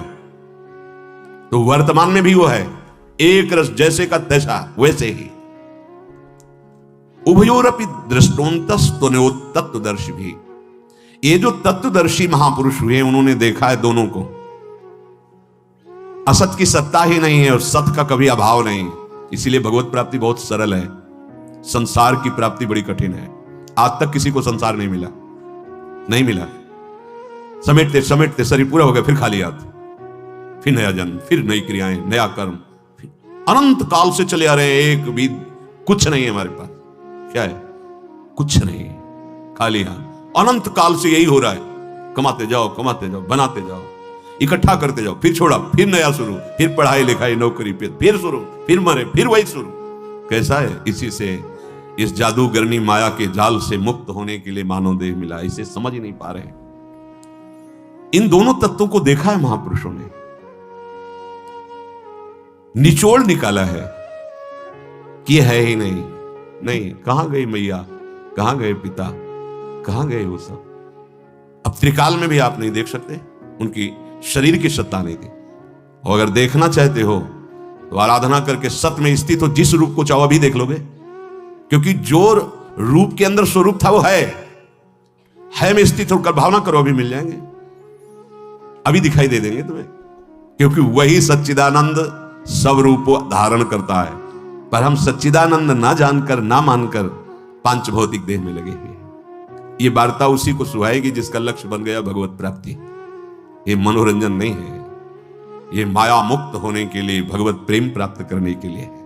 तो वर्तमान में भी वो है, एक रस, जैसे का तैसा वैसे ही। उभयोरपि दृष्टोंतस तत्वदर्शी भी। ये जो तत्वदर्शी महापुरुष हुए उन्होंने देखा है दोनों को। असत की सत्ता ही नहीं है और सत का कभी अभाव नहीं। इसीलिए भगवत प्राप्ति बहुत सरल है, संसार की प्राप्ति बड़ी कठिन है। आज तक किसी को संसार नहीं मिला, नहीं मिला। समेटते समेटते शरीर पूरा हो गया, फिर खाली हाथ, फिर नया जन्म, फिर नई क्रियाएं, नया कर्म, अनंत काल से चले आ रहे हैं। एक भी कुछ नहीं है हमारे पास। क्या है? कुछ नहीं, खाली हाथ। अनंत काल से यही हो रहा है, कमाते जाओ, बनाते जाओ, इकट्ठा करते जाओ, फिर छोड़ा, फिर नया शुरू, फिर पढ़ाई लिखाई, नौकरी, फिर शुरू, फिर मरे, फिर वही शुरू। कैसा है? इसी से, इस जादूगरनी माया के जाल से मुक्त होने के लिए मानव देह मिला। इसे समझ ही नहीं पा रहे। इन दोनों तत्वों को देखा है महापुरुषों ने, निचोड़ निकाला है कि है ही नहीं। नहीं, कहां गई मैया, कहां गए पिता, कहां गए वो सब? अब त्रिकाल में भी आप नहीं देख सकते, उनकी शरीर की सत्ता नहीं थी। और अगर देखना चाहते हो तो आराधना करके सत में स्थित हो, जिस रूप को चाहो अभी देख लोगे, क्योंकि जो रूप के अंदर स्वरूप था वो है। है में स्थित होकर भावना करो, अभी मिल जाएंगे, अभी दिखाई दे देंगे तुम्हें, क्योंकि वही सच्चिदानंद सब रूप धारण करता है। पर हम सच्चिदानंद ना जानकर ना मानकर पांच भौतिक देह में लगे हुए। ये वार्ता उसी को सुहाएगी जिसका लक्ष्य बन गया भगवत प्राप्ति। ये मनोरंजन नहीं है, ये माया मुक्त होने के लिए, भगवत प्रेम प्राप्त करने के लिए है।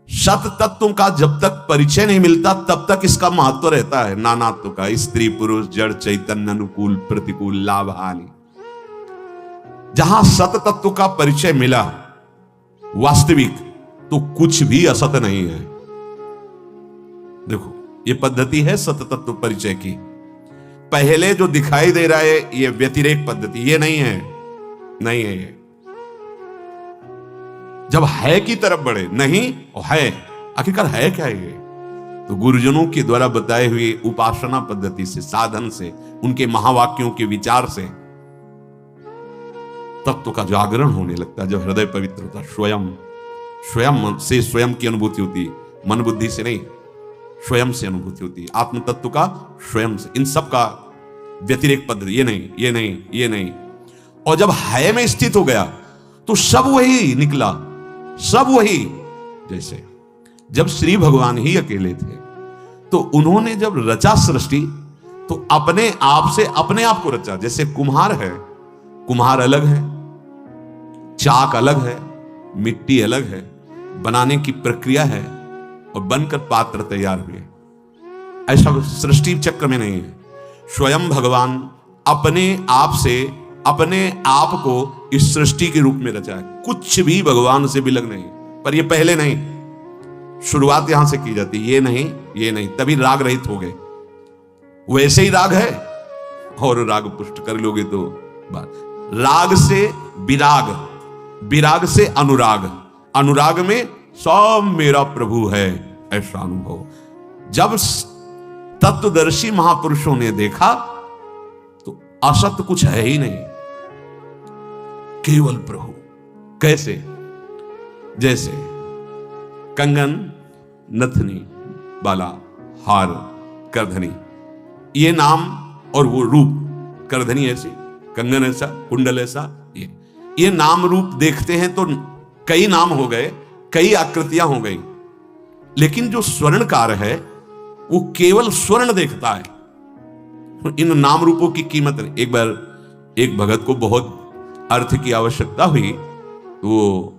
सत तत्वों का जब तक परिचय नहीं मिलता तब तक इसका महत्व रहता है, नानात्व का, स्त्री पुरुष जड़ चैतन्य, अनुकूल प्रतिकूल, लाभ हानि। जहां सत तत्व का परिचय मिला वास्तविक, तो कुछ भी असत नहीं है। देखो ये पद्धति है सत तत्व परिचय की। पहले जो दिखाई दे रहा है ये व्यतिरेक पद्धति, ये नहीं है, नहीं है ये। जब है की तरफ बढ़े, नहीं और है, आखिरकार है क्या ये? तो गुरुजनों के द्वारा बताए हुए उपासना पद्धति से, साधन से, उनके महावाक्यों के विचार से तत्व का जागरण होने लगता है। जब हृदय पवित्र होता, स्वयं स्वयं से स्वयं की अनुभूति होती है, मन बुद्धि से नहीं, स्वयं से अनुभूति होती है, आत्म तत्व का स्वयं से। इन सब का व्यतिरेक पद्धति, ये नहीं, ये नहीं, ये नहीं। और जब है में स्थित हो गया तो सब वही निकला, सब वही। जैसे जब श्री भगवान ही अकेले थे तो उन्होंने जब रचा सृष्टि तो अपने आप से अपने आप को रचा। जैसे कुम्हार है, कुम्हार अलग है, चाक अलग है, मिट्टी अलग है, बनाने की प्रक्रिया है और बनकर पात्र तैयार हुए। ऐसा सृष्टि चक्र में नहीं है। स्वयं भगवान अपने आप से अपने आप को इस सृष्टि के रूप में रचा है। कुछ भी भगवान से विलग नहीं। पर ये पहले नहीं, शुरुआत यहां से की जाती, ये नहीं, ये नहीं, तभी राग रहित हो गए। वैसे ही राग है और राग पुष्ट कर लोगे तो बात। राग से विराग, विराग से अनुराग, अनुराग में सब मेरा प्रभु है, ऐसा अनुभव। जब तत्वदर्शी महापुरुषों ने देखा तो असत कुछ है ही नहीं, केवल प्रभु। कैसे? जैसे कंगन, नथनी, बाला, हार, करधनी, ये नाम और वो रूप। करधनी ऐसी, कंगन ऐसा, कुंडल ऐसा, ये नाम रूप देखते हैं तो कई नाम हो गए, कई आकृतियां हो गई। लेकिन जो स्वर्णकार है वो केवल स्वर्ण देखता है। इन नाम रूपों की कीमत नहीं। एक बार एक भगत को बहुत अर्थ की आवश्यकता हुई, वो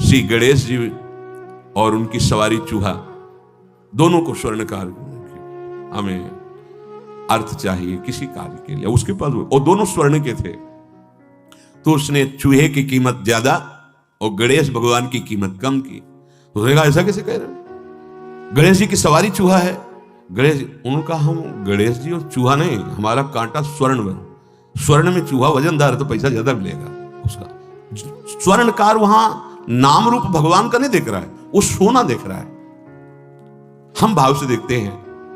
श्री गणेश जी और उनकी सवारी चूहा, दोनों को स्वर्णकार, हमें अर्थ चाहिए किसी कार्य के लिए, उसके पास, और दोनों स्वर्ण के थे। तो उसने चूहे की कीमत ज्यादा और गणेश भगवान की कीमत कम की। तो उसने कहा ऐसा कैसे कह रहे हो? गणेश जी की सवारी चूहा है। गणेश, उन्होंने कहा हम गणेश जी और चूहा नहीं, हमारा कांटा स्वर्ण बन, स्वर्ण में चूहा वजनदार है तो पैसा ज्यादा मिलेगा उसका। स्वर्णकार वहां नाम रूप भगवान का नहीं देख रहा है, वो सोना देख रहा है। हम भाव से देखते हैं,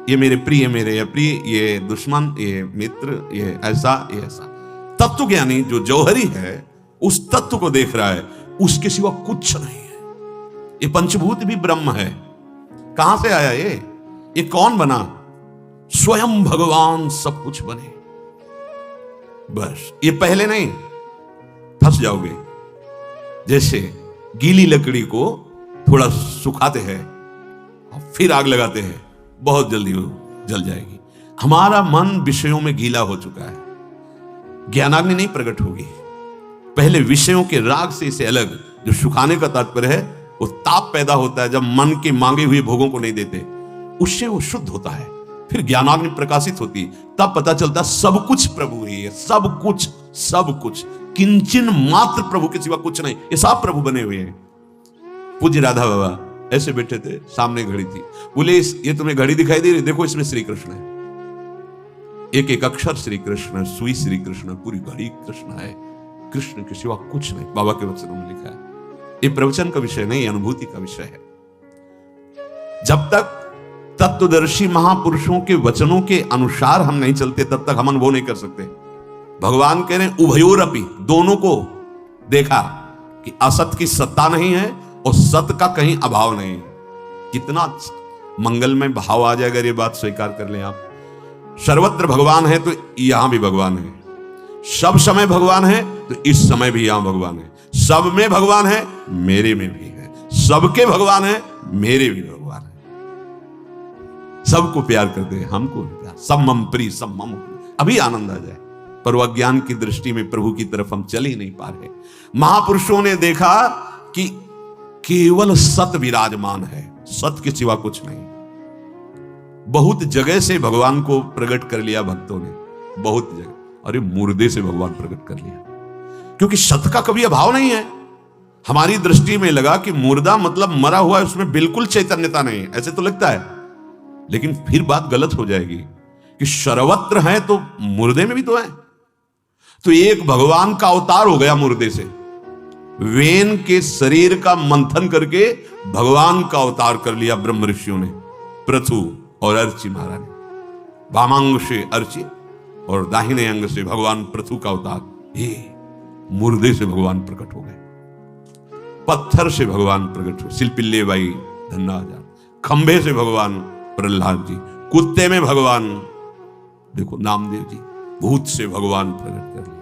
ये मेरे प्रिय, मेरे अप्रिय, ये दुश्मन, ये मित्र, ये ऐसा, ये ऐसा। तत्व ज्ञानी जो जौहरी है उस तत्व को देख रहा है, उसके सिवा कुछ नहीं है। ये पंचभूत भी ब्रह्म है। कहां से आया ये कौन बना? स्वयं भगवान सब कुछ बने। बस ये पहले नहीं, फंस जाओगे। जैसे गीली लकड़ी को थोड़ा सुखाते हैं फिर आग लगाते हैं, बहुत जल्दी वो जल जाएगी। हमारा मन विषयों में गीला हो चुका है, ज्ञानाग्नि नहीं प्रकट होगी। पहले विषयों के राग से इसे अलग, जो सुखाने का तात्पर्य है, वो ताप पैदा होता है जब मन के मांगे हुए भोगों को नहीं देते, उससे वो शुद्ध होता है। फिर ज्ञानाग्नि प्रकाशित होती, तब पता चलता सब कुछ प्रभु ही है, सब कुछ, सब कुछ, किंचन मात्र प्रभु के सिवा कुछ नहीं। ये सब प्रभु बने हुए हैं। पूज्य राधा बाबा ऐसे बैठे थे, सामने घड़ी थी, बोले ये तुम्हें घड़ी दिखाई दे रही, देखो इसमें श्री कृष्ण है, एक एक अक्षर श्री कृष्ण, सुई श्री कृष्ण, पूरी घड़ी कृष्ण है, कृष्ण के सिवा कुछ नहीं। बाबा के वचनों में लिखा है। ये प्रवचन का विषय नहीं, अनुभूति का विषय है। जब तक तत्वदर्शी महापुरुषों के वचनों के अनुसार हम नहीं चलते तब तक हम अनुभव नहीं कर सकते। भगवान कह रहे हैं उभयोरपि, दोनों को देखा कि असत की सत्ता नहीं है और सत का कहीं अभाव नहीं है। कितना मंगलमय भाव आ जाए अगर ये बात स्वीकार कर लें आप। सर्वत्र भगवान है तो यहां भी भगवान है, सब समय भगवान है तो इस समय भी यहां भगवान है, सब में भगवान है मेरे में भी है, सबके भगवान है मेरे भी भगवान है। सबको प्यार करते हैं, हमको भी प्यार, सब मम प्रिय सब मम प्रिय। अभी आनंद आ जाए, पर वह अज्ञान की दृष्टि में प्रभु की तरफ हम चल ही नहीं पा रहे। महापुरुषों ने देखा कि केवल सत विराजमान है, सत के सिवा कुछ नहीं। बहुत जगह से भगवान को प्रकट कर लिया भक्तों ने, बहुत जगह। अरे मुर्दे से भगवान प्रकट कर लिया, क्योंकि सत का कभी अभाव नहीं है। हमारी दृष्टि में लगा कि मुर्दा मतलब मरा हुआ है, उसमें बिल्कुल चैतन्यता नहीं है, ऐसे तो लगता है। लेकिन फिर बात गलत हो जाएगी कि सर्वत्र है तो मुर्दे में भी तो है। तो एक भगवान का अवतार हो गया मुर्दे से, वेन के शरीर का मंथन करके भगवान का अवतार कर लिया ब्रह्म ऋषियों ने, पृथु और अर्ची महाराज ने। वामांग से अर्ची और दाहिने अंग से भगवान पृथु का अवतार। ये मुर्दे से भगवान प्रकट हो गए, पत्थर से भगवान प्रकट हुए, शिल्पिल्ले बाई धन्ना जान, खंभे से भगवान प्रहलाद जी, कुत्ते में भगवान देखो नामदेव जी, भूत से भगवान प्रकट कर लिया।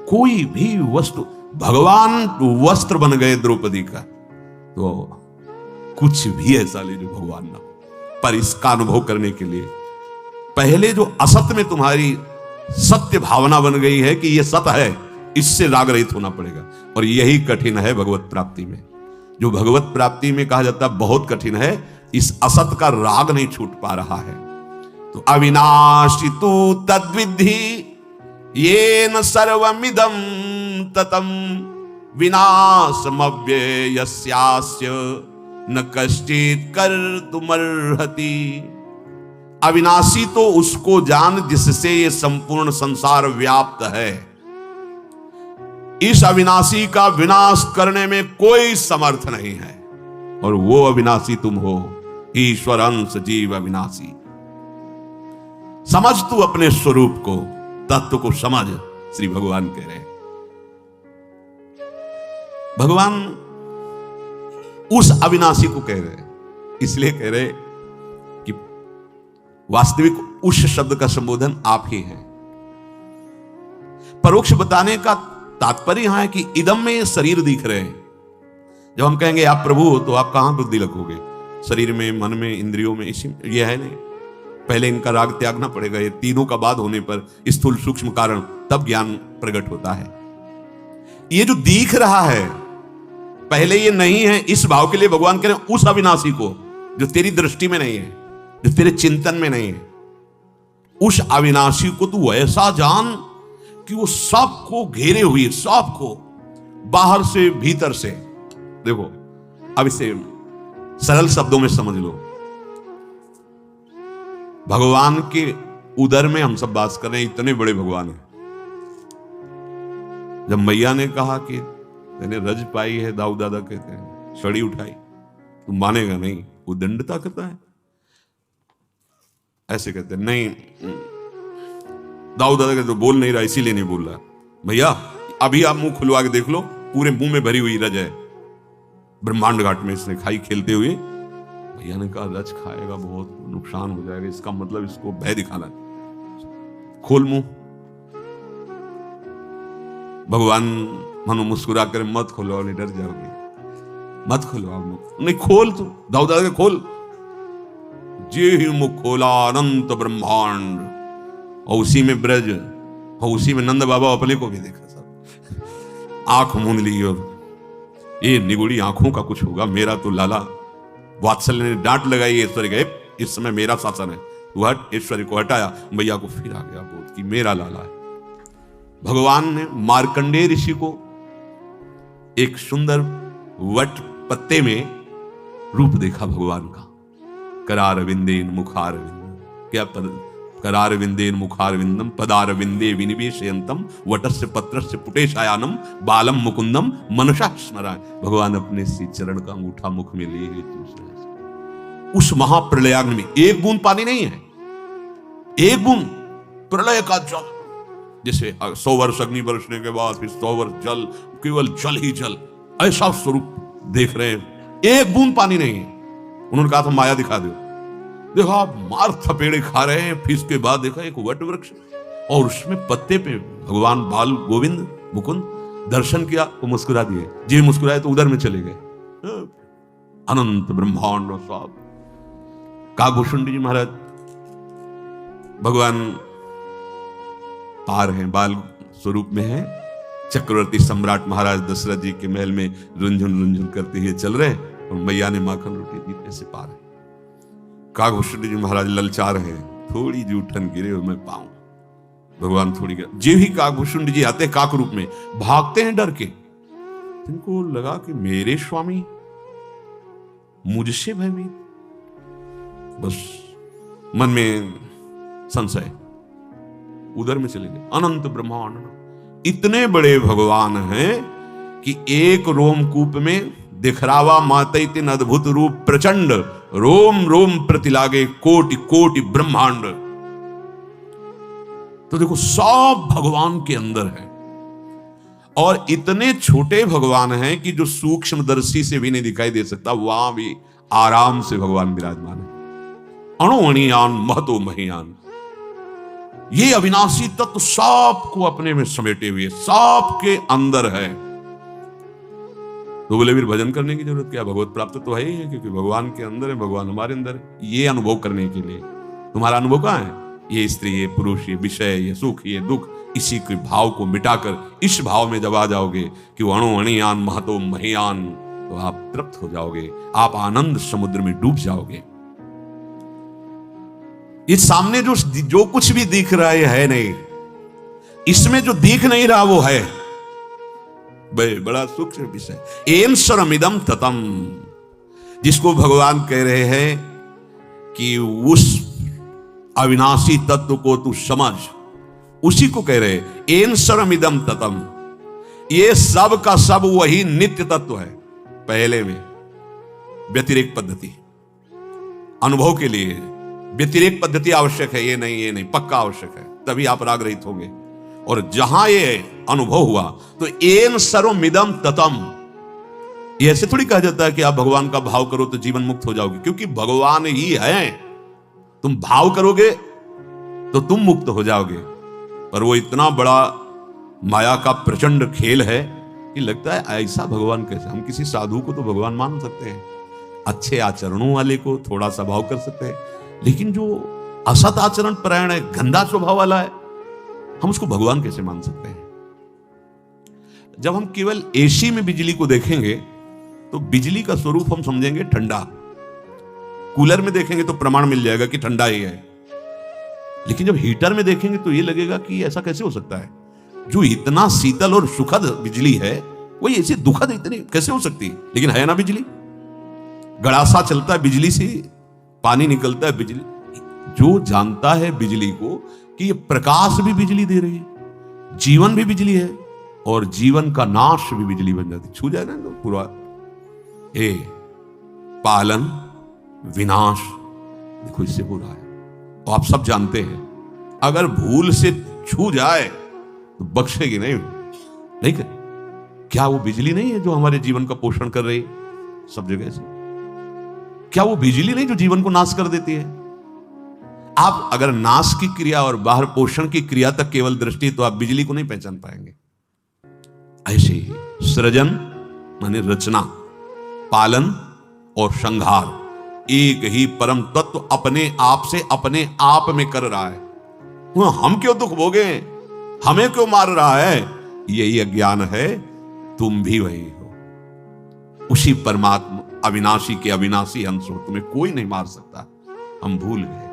कोई भी वस्तु, भगवान वस्त्र बन गए द्रौपदी का, तो कुछ भी ऐसा ले जो भगवान ना हो। पर इसका अनुभव करने के लिए पहले जो असत में तुम्हारी सत्य भावना बन गई है कि यह सत है, इससे राग रहित होना पड़ेगा। और यही कठिन है भगवत प्राप्ति में। जो भगवत प्राप्ति में कहा जाता है बहुत कठिन है, इस असत का राग नहीं छूट पा रहा है। तो अविनाशी तू तद्विद्धि येन सर्वमिदं ततम विनाशमव्ययस्यास्य न कश्चित् कर्तुमर्हति। अविनाशी तो उसको जान जिससे ये संपूर्ण संसार व्याप्त है। इस अविनाशी का विनाश करने में कोई समर्थ नहीं है, और वो अविनाशी तुम हो, ईश्वर अंश जीव अविनाशी। समझ तू अपने स्वरूप को, तत्व को समझ, श्री भगवान कह रहे। भगवान उस अविनाशी को कह रहे, इसलिए कह रहे कि वास्तविक उस शब्द का संबोधन आप ही हैं। परोक्ष बताने का तात्पर्य यहां है कि इदम में ये शरीर दिख रहे हैं। जब हम कहेंगे आप प्रभु हो, तो आप कहां बुद्धि रखोगे? शरीर में, मन में, इंद्रियों में? इसी ये है नहीं। पहले इनका राग त्यागना पड़ेगा। ये तीनों का बाद होने पर स्थूल सूक्ष्म कारण, तब ज्ञान प्रकट होता है। ये जो दिख रहा है पहले ये नहीं है, इस भाव के लिए भगवान कह रहे हैं उस अविनाशी को जो तेरी दृष्टि में नहीं है, जो तेरे चिंतन में नहीं है, उस अविनाशी को तू ऐसा जान कि वो सबको घेरे हुए, सबको बाहर से भीतर से। देखो अब इसे सरल शब्दों में समझ लो। भगवान के उदर में हम सब वास कर रहे हैं, इतने बड़े भगवान हैं। जब मैया ने कहा कि मैंने रज पाई है, दाऊ दादा कहते हैं, छड़ी उठाई, तुम मानेगा नहीं, वो दंडता करता है। ऐसे कहते हैं नहीं, दाऊ दादा कहते तो बोल नहीं रहा, इसीलिए नहीं बोल रहा। भैया अभी आप मुंह खुलवा के देख लो, पूरे मुंह में भरी हुई रज है। ब्रह्मांड घाट में इसने खाई खेलते हुए। भैया ने कहा रज खाएगा बहुत नुकसान हो जाएगा, इसका मतलब इसको भय दिखाना। खोल मुंह। भगवान मनो मुस्कुरा कर, मत खोलो, नहीं डर जाओगे, मत खोलो मुख। नहीं खोल, तू दाऊ दादा के खोल। जे ही मुख खोला अनंत ब्रह्मांड, और उसी में ब्रज, और उसी में नंद बाबा अपने को भी देखा सब। आंख मूंद ली और ये निगुड़ी आंखों का कुछ होगा, मेरा तो लाला। वात्सल्य ने डांट लगाई ईश्वरी के, इस समय मेरा शासन है, तू हट। ईश्वरी को हटाया, भैया को फिर आ गया बोध कि मेरा लाला है। भगवान ने मार्कंडेय ऋषि को एक सुंदर वट पत्ते में रूप देखा भगवान का। करार विंदेन मुखार विंदम, क्या पद? करार विंदेन मुखार विंदम पदार विंदे विनिवेशयंतम वटस्य पत्रस्य पुटेशायानम बालम मुकुंदम मनसा स्मराय। भगवान अपने सी चरण का अंगूठा मुख में लिए हुए उस महाप्रलयाग्नि में एक बूंद पानी नहीं है, एक बूंद प्रलय का जल। जैसे 100 वर्ष अग्नि बरसने के बाद फिर 100 वर्ष जल, केवल जल ही जल, ऐसा स्वरूप देख रहे हैं। एक बूंद पानी नहीं है। उन्होंने कहा था माया दिखा दो, देखा मार थपेड़े खा रहे हैं। फिर इसके बाद देखा एक वट वृक्ष और उसमें पत्ते पे भगवान बाल गोविंद मुकुंद दर्शन किया, वो मुस्कुरा दिए। जी मुस्कुराए तो उधर में चले गए। अनंत ब्रह्मांड साहब। काकभूषुंड जी महाराज भगवान पार हैं, बाल स्वरूप में है। चक्रवर्ती सम्राट महाराज दशरथ जी के महल में रुंझुन रुंझुन करते हुए चल रहे और मैया ने माखन रोटी दी, ऐसे पार है। काकभूषुंड जी महाराज ललचा रहे हैं, थोड़ी जूठन गिरे और मैं पाऊं। भगवान थोड़ी गिरा, जे ही काकभूषुंड जी आते काक रूप में, भागते हैं डर के। इनको लगा कि मेरे स्वामी मुझसे भयभीत, बस मन में संशय, उधर में चले गए। अनंत ब्रह्मांड इतने बड़े भगवान हैं कि एक रोमकूप में दिखरावा मातई तीन अद्भुत रूप प्रचंड, रोम रोम प्रतिलागे कोटि कोटि ब्रह्मांड। तो देखो सब भगवान के अंदर है और इतने छोटे भगवान हैं कि जो सूक्ष्मदर्शी से भी नहीं दिखाई दे सकता, वहां भी आराम से भगवान विराजमान है। अणु अणियान महतो महियान, ये अविनाशी तत्व सबको अपने में समेटे हुए सबके अंदर है। तो बोले फिर भजन करने की जरूरत क्या, भगवत प्राप्त तो है ही है, क्योंकि भगवान के अंदर है, भगवान हमारे अंदर है। ये अनुभव करने के लिए तुम्हारा अनुभव कहां है? ये स्त्री, ये पुरुष, ये विषय, ये सुख, ये दुख, इसी के भाव को मिटाकर इस भाव में जब आ जाओगे कि वो अणु अणियान महतो महियान, तो आप तृप्त हो जाओगे, आप आनंद समुद्र में डूब जाओगे। इस सामने जो कुछ भी दिख रहा है नहीं, इसमें जो दिख नहीं रहा वो है। बड़ा सूक्ष्म विषय। एन सरमिदम ततम, जिसको भगवान कह रहे हैं कि उस अविनाशी तत्व को तू समझ, उसी को कह रहे हैं एन सरमिदम ततम। ये सब का सब वही नित्य तत्व है। पहले में व्यतिरेक पद्धति, अनुभव के लिए व्यतिरेक पद्धति आवश्यक है, ये नहीं पक्का आवश्यक है, तभी आप राग रहित होंगे। और जहां ये अनुभव हुआ तो एन सर्वमिदम ततम, ये ऐसे थोड़ी कहा जाता है कि आप भगवान का भाव करो तो जीवन मुक्त हो जाओगे, क्योंकि भगवान ही है। तुम भाव करोगे तो तुम मुक्त हो जाओगे, पर वो इतना बड़ा माया का प्रचंड खेल है कि लगता है ऐसा भगवान कैसे। हम किसी साधु को तो भगवान मान सकते हैं, अच्छे आचरणों वाले को थोड़ा सा भाव कर सकते हैं, लेकिन जो असत आचरण परायण है, गंदा स्वभाव वाला है, हम उसको भगवान कैसे मान सकते हैं? जब हम केवल एसी में बिजली को देखेंगे तो बिजली का स्वरूप हम समझेंगे ठंडा, कूलर में देखेंगे तो प्रमाण मिल जाएगा कि ठंडा ही है, लेकिन जब हीटर में देखेंगे तो ये लगेगा कि ऐसा कैसे हो सकता है? जो इतना शीतल और सुखद बिजली है वो ऐसी दुखद इतनी कैसे हो सकती है? लेकिन है ना बिजली, गड़ासा चलता है बिजली से, पानी निकलता है बिजली। जो जानता है बिजली को कि ये प्रकाश भी बिजली दे रही है, जीवन भी बिजली है, और जीवन का नाश भी बिजली बन जाती, छू जाए ना तो पूरा पालन विनाश देखो इससे हो रहा है। तो आप सब जानते हैं अगर भूल से छू जाए तो बख्शेगी नहीं कर। क्या वो बिजली नहीं है जो हमारे जीवन का पोषण कर रही है सब जगह से? क्या वो बिजली नहीं जो जीवन को नाश कर देती है? आप अगर नाश की क्रिया और बाहर पोषण की क्रिया तक केवल दृष्टि, तो आप बिजली को नहीं पहचान पाएंगे। ऐसे ही सृजन माने रचना, पालन और संहार एक ही परम तत्व अपने आप से अपने आप में कर रहा है। हम क्यों दुख भोगे, हमें क्यों मार रहा है? यही अज्ञान है। तुम भी वही हो, उसी परमात्मा अविनाशी के अविनाशी अंश हो, तुम्हें कोई नहीं मार सकता। हम भूल गए।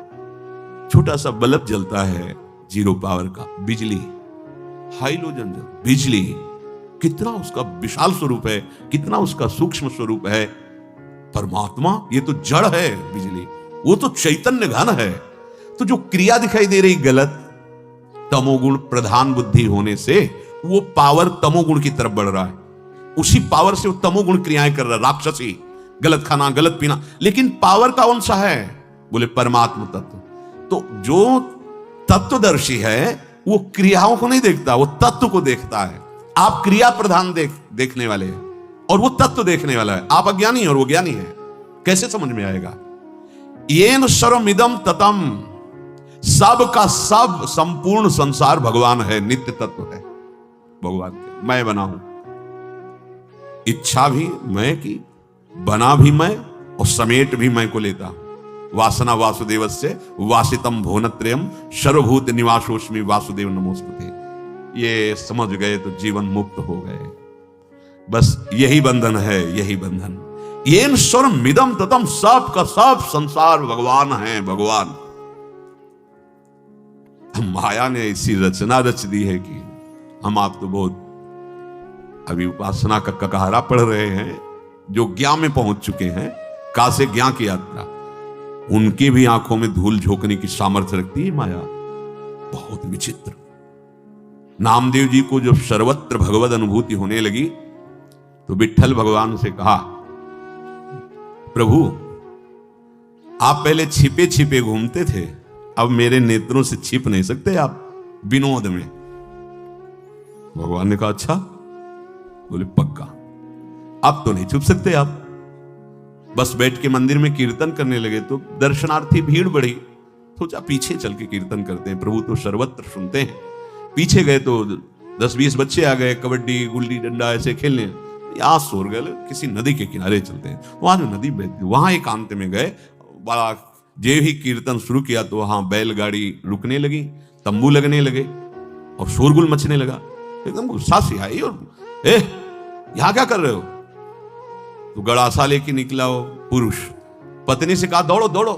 छोटा सा बल्ब जलता है 0 पावर का, बिजली, हाइलोजन बिजली, कितना उसका विशाल स्वरूप है, कितना उसका सूक्ष्म स्वरूप है। परमात्मा ये तो जड़ है बिजली, वो तो चैतन्य घन है। तो जो क्रिया दिखाई दे रही गलत, तमोगुण प्रधान बुद्धि होने से वो पावर तमोगुण की तरफ बढ़ रहा है, उसी पावर से वो तमोगुण क्रियाएं कर रहा है, राक्षसी, गलत खाना, गलत पीना। लेकिन पावर कौन सा है? बोले परमात्मा तत्व। तो जो तत्वदर्शी है वो क्रियाओं को नहीं देखता, वो तत्व को देखता है। आप क्रिया प्रधान देखने वाले हैं और वो तत्व देखने वाला है। आप अज्ञानी और वो ज्ञानी है, कैसे समझ में आएगा? येन सर्वमिदं ततम, सब का सब संपूर्ण संसार भगवान है, नित्य तत्व है भगवान के। मैं बना हूं, इच्छा भी मैं की, बना भी मैं और समेट भी मैं को लेता। वासना वासुदेवस्य वासितम भुवनत्रयम् सर्वभूत निवासोस्मि वासुदेव नमोस्तुते। ये समझ गए तो जीवन मुक्त हो गए। बस यही बंधन है, यही बंधन। येन सर्वमिदं ततम, सब का सब संसार भगवान है, भगवान। माया ने ऐसी रचना रच दी है कि हम आप तो बहुत अभी उपासना का ककहरा पढ़ रहे हैं, जो ज्ञान में पहुंच चुके हैं, का से ज्ञान की यात्रा, उनकी भी आंखों में धूल झोंकने की सामर्थ्य रखती है माया। बहुत विचित्र। नामदेव जी को जब सर्वत्र भगवत अनुभूति होने लगी तो विट्ठल भगवान से कहा, प्रभु आप पहले छिपे छिपे घूमते थे, अब मेरे नेत्रों से छिप नहीं सकते आप विनोद में। भगवान ने कहा अच्छा, बोले पक्का, अब तो नहीं छुप सकते आप। बस बैठ के मंदिर में कीर्तन करने लगे तो दर्शनार्थी भीड़ बढ़ी, सोचा पीछे चल के कीर्तन करते हैं, प्रभु तो सर्वत्र सुनते हैं। पीछे गए तो 10-20 बच्चे आ गए, कबड्डी गुल्ली डंडा ऐसे खेलने। यहां शोर गए, किसी नदी के किनारे चलते हैं, वहां जो नदी बहती वहां एकांत में गए। बड़ा जे ही कीर्तन शुरू किया तो वहां बैलगाड़ी रुकने लगी, तंबू लगने लगे और शोरगुल मचने लगा। एकदम गुस्सा से आई और यहां क्या कर रहे हो? तो गड़ासा लेके निकला वो पुरुष, पत्नी से कहा दौड़ो दौड़ो,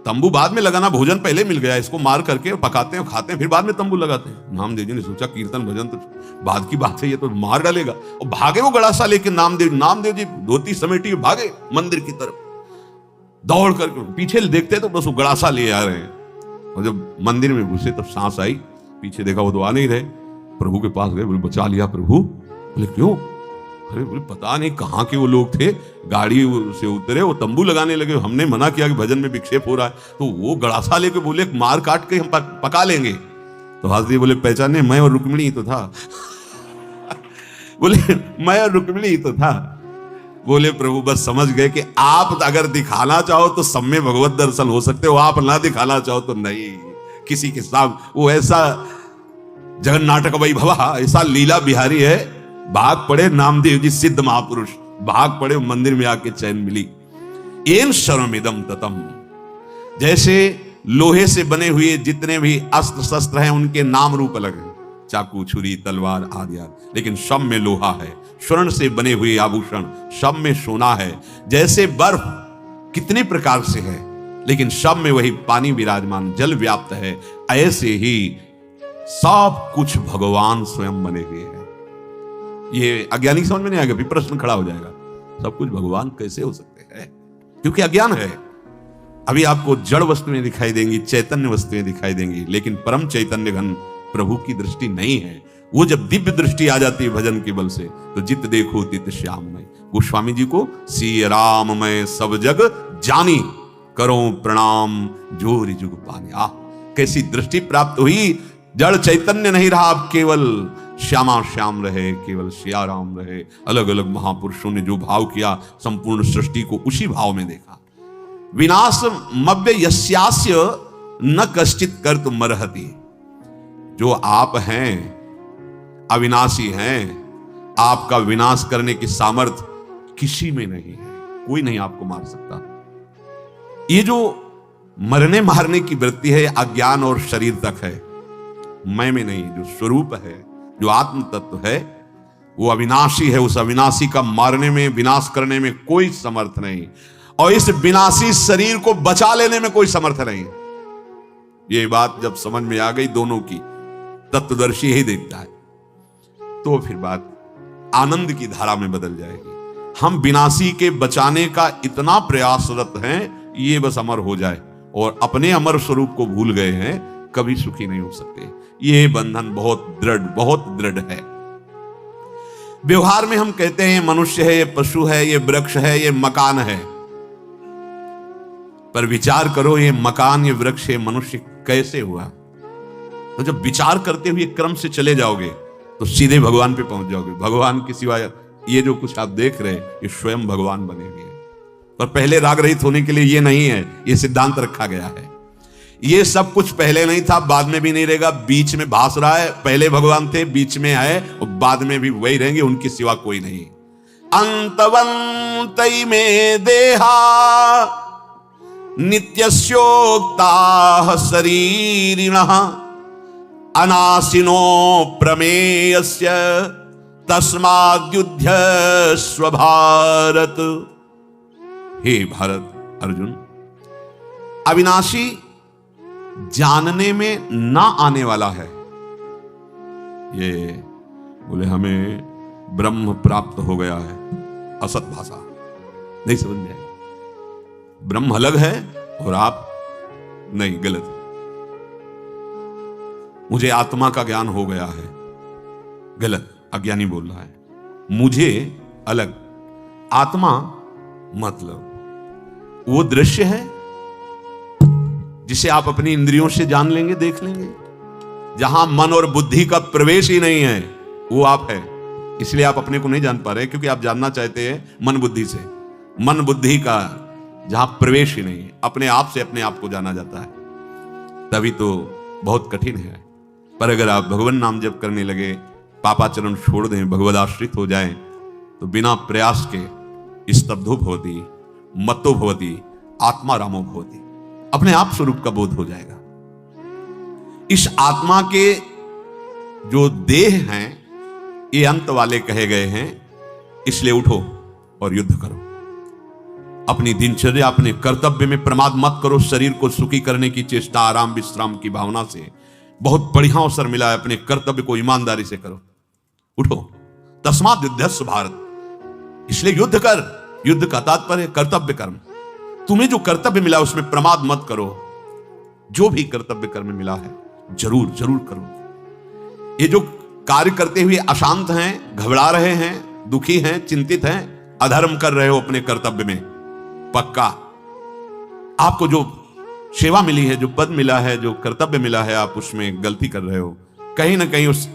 तंबू बाद में लगाना, भोजन पहले मिल गया, इसको मार करके पकाते हैं, खाते हैं, फिर बाद में तंबू लगाते हैं। नामदेव जी ने सोचा कीर्तन भजन तो बाद की बात है, ये तो मार डालेगा। और भागे वो गड़ासा लेके नामदेव जी धोती समेटी भागे मंदिर की तरफ, दौड़ करके पीछे देखते तो बस वो गड़ासा ले आ रहे हैं। और जब मंदिर में घुसे तब सांस आई, पीछे देखा वो तो आ नहीं रहे। प्रभु के पास गए, बोले बचा लिया प्रभु। बोले क्यों? अरे बोले पता नहीं कहाँ के वो लोग थे, गाड़ी से उतरे, वो तंबू लगाने लगे, हमने मना किया कि भजन में विक्षेप हो रहा है, तो वो गड़ासा लेके बोले मार काट के हम पका लेंगे। तो हाथी बोले पहचाने, मैं और रुक्मिणी ही तो था। बोले मैं और रुक्मिणी ही तो था। बोले प्रभु बस समझ गए कि आप अगर दिखाना चाहो तो सब में भगवत दर्शन हो सकते हो, आप ना दिखाना चाहो तो नहीं। किसी के साथ वो ऐसा जगन नाटक वही भवा, ऐसा लीला बिहारी है, भाग पड़े नामदेव जी सिद्ध महापुरुष, भाग पड़े मंदिर में आके चैन मिली। एन सर्वमिदं ततम, जैसे लोहे से बने हुए जितने भी अस्त्र शस्त्र हैं उनके नाम रूप अलग हैं, चाकू छुरी तलवार आदि आदि, लेकिन सब में लोहा है। स्वर्ण से बने हुए आभूषण सब में सोना है। जैसे बर्फ कितने प्रकार से है लेकिन सब में वही पानी विराजमान, जल व्याप्त है, ऐसे ही सब कुछ भगवान स्वयं बने हुए हैं। ये अज्ञानी समझ में नहीं आएगा, फिर प्रश्न खड़ा हो जाएगा, सब कुछ भगवान कैसे हो सकते हैं? क्योंकि अज्ञान है। अभी आपको जड़ वस्तुएं दिखाई देंगी, चैतन्य वस्तुएं दिखाई देंगी, लेकिन परम चैतन्य घन प्रभु की दृष्टि नहीं है। वो जब दिव्य दृष्टि आ जाती है भजन के बल से, तो जित देखो तित श्याममय। गोस्वामी जी को सिय राम मैं सब जग जानी, करो प्रणाम जोरि जुग पानी। आह कैसी दृष्टि प्राप्त हुई, जड़ चैतन्य नहीं रहा, अब केवल श्यामा श्याम रहे, केवल सिया राम रहे। अलग अलग महापुरुषों ने जो भाव किया, संपूर्ण सृष्टि को उसी भाव में देखा। विनाश मव्य यस्यास्य न कश्चित कर्तु मर्हति। जो आप हैं अविनाशी हैं, आपका विनाश करने की सामर्थ्य किसी में नहीं है, कोई नहीं आपको मार सकता। ये जो मरने मारने की वृत्ति है अज्ञान और शरीर तक है, मैं में नहीं। जो स्वरूप है, जो आत्म तत्व है, वो अविनाशी है। उस अविनाशी का मारने में, विनाश करने में कोई समर्थ नहीं, और इस विनाशी शरीर को बचा लेने में कोई समर्थ नहीं। ये बात जब समझ में आ गई दोनों की, तत्वदर्शी ही देखता है, तो फिर बात आनंद की धारा में बदल जाएगी। हम विनाशी के बचाने का इतना प्रयासरत हैं, ये बस अमर हो जाए, और अपने अमर स्वरूप को भूल गए हैं, कभी सुखी नहीं हो सकते। ये बंधन बहुत दृढ़ है। व्यवहार में हम कहते हैं ये मनुष्य है, ये पशु है, ये वृक्ष है, ये मकान है, पर विचार करो ये मकान, ये वृक्ष, ये मनुष्य कैसे हुआ? तो जब विचार करते हुए क्रम से चले जाओगे तो सीधे भगवान पे पहुंच जाओगे। भगवान के सिवा ये जो कुछ आप देख रहे हैं, ये स्वयं भगवान बने हुए हैं। पर पहले राग रहित होने के लिए ये नहीं है, ये सिद्धांत रखा गया है। ये सब कुछ पहले नहीं था, बाद में भी नहीं रहेगा, बीच में भास रहा है। पहले भगवान थे, बीच में आए और बाद में भी वही रहेंगे, उनके सिवा कोई नहीं। अंतवंतई में देहा नित्यस्योक्ताः शरीरिणः अनाशिनो प्रमेयस्य तस्माद्युध्यस्व भारत। हे भारत अर्जुन, अविनाशी जानने में ना आने वाला है। ये बोले हमें ब्रह्म प्राप्त हो गया है, असत भाषा नहीं समझ में आएगी। ब्रह्म अलग है और आप नहीं, गलत। मुझे आत्मा का ज्ञान हो गया है, गलत, अज्ञानी बोल रहा है। मुझे अलग, आत्मा मतलब वो दृश्य है जिसे आप अपनी इंद्रियों से जान लेंगे, देख लेंगे। जहां मन और बुद्धि का प्रवेश ही नहीं है, वो आप है। इसलिए आप अपने को नहीं जान पा रहे, क्योंकि आप जानना चाहते हैं मन बुद्धि से। मन बुद्धि का जहां प्रवेश ही नहीं है, अपने आप से अपने आप को जाना जाता है, तभी तो बहुत कठिन है। पर अगर आप भगवान नाम जप करने लगे, पापाचरण छोड़ दें, भगवद आश्रित हो जाएं, तो बिना प्रयास के स्तब्धो भवति मत्तो भवति आत्मा रामो भवति, अपने आप स्वरूप का बोध हो जाएगा। इस आत्मा के जो देह हैं, ये अंत वाले कहे गए हैं, इसलिए उठो और युद्ध करो। अपनी दिनचर्या, अपने कर्तव्य में प्रमाद मत करो। शरीर को सुखी करने की चेष्टा आराम विश्राम की भावना से बहुत बढ़िया अवसर मिला है। अपने कर्तव्य को ईमानदारी से करो, उठो। तस्मात् युध्यस्व भारत, इसलिए युद्ध कर। युद्ध का तात्पर्य कर्तव्य कर्म। तुम्हें जो कर्तव्य मिला उसमें प्रमाद मत करो। जो भी कर्तव्य कर्म मिला है जरूर जरूर करो। ये जो कार्य करते हुए अशांत हैं, घबरा रहे हैं, दुखी हैं, चिंतित हैं, अधर्म कर रहे हो अपने कर्तव्य में, पक्का आपको जो सेवा मिली है, जो पद मिला है, जो कर्तव्य मिला है, आप उसमें गलती कर रहे हो। कहीं ना कहीं उस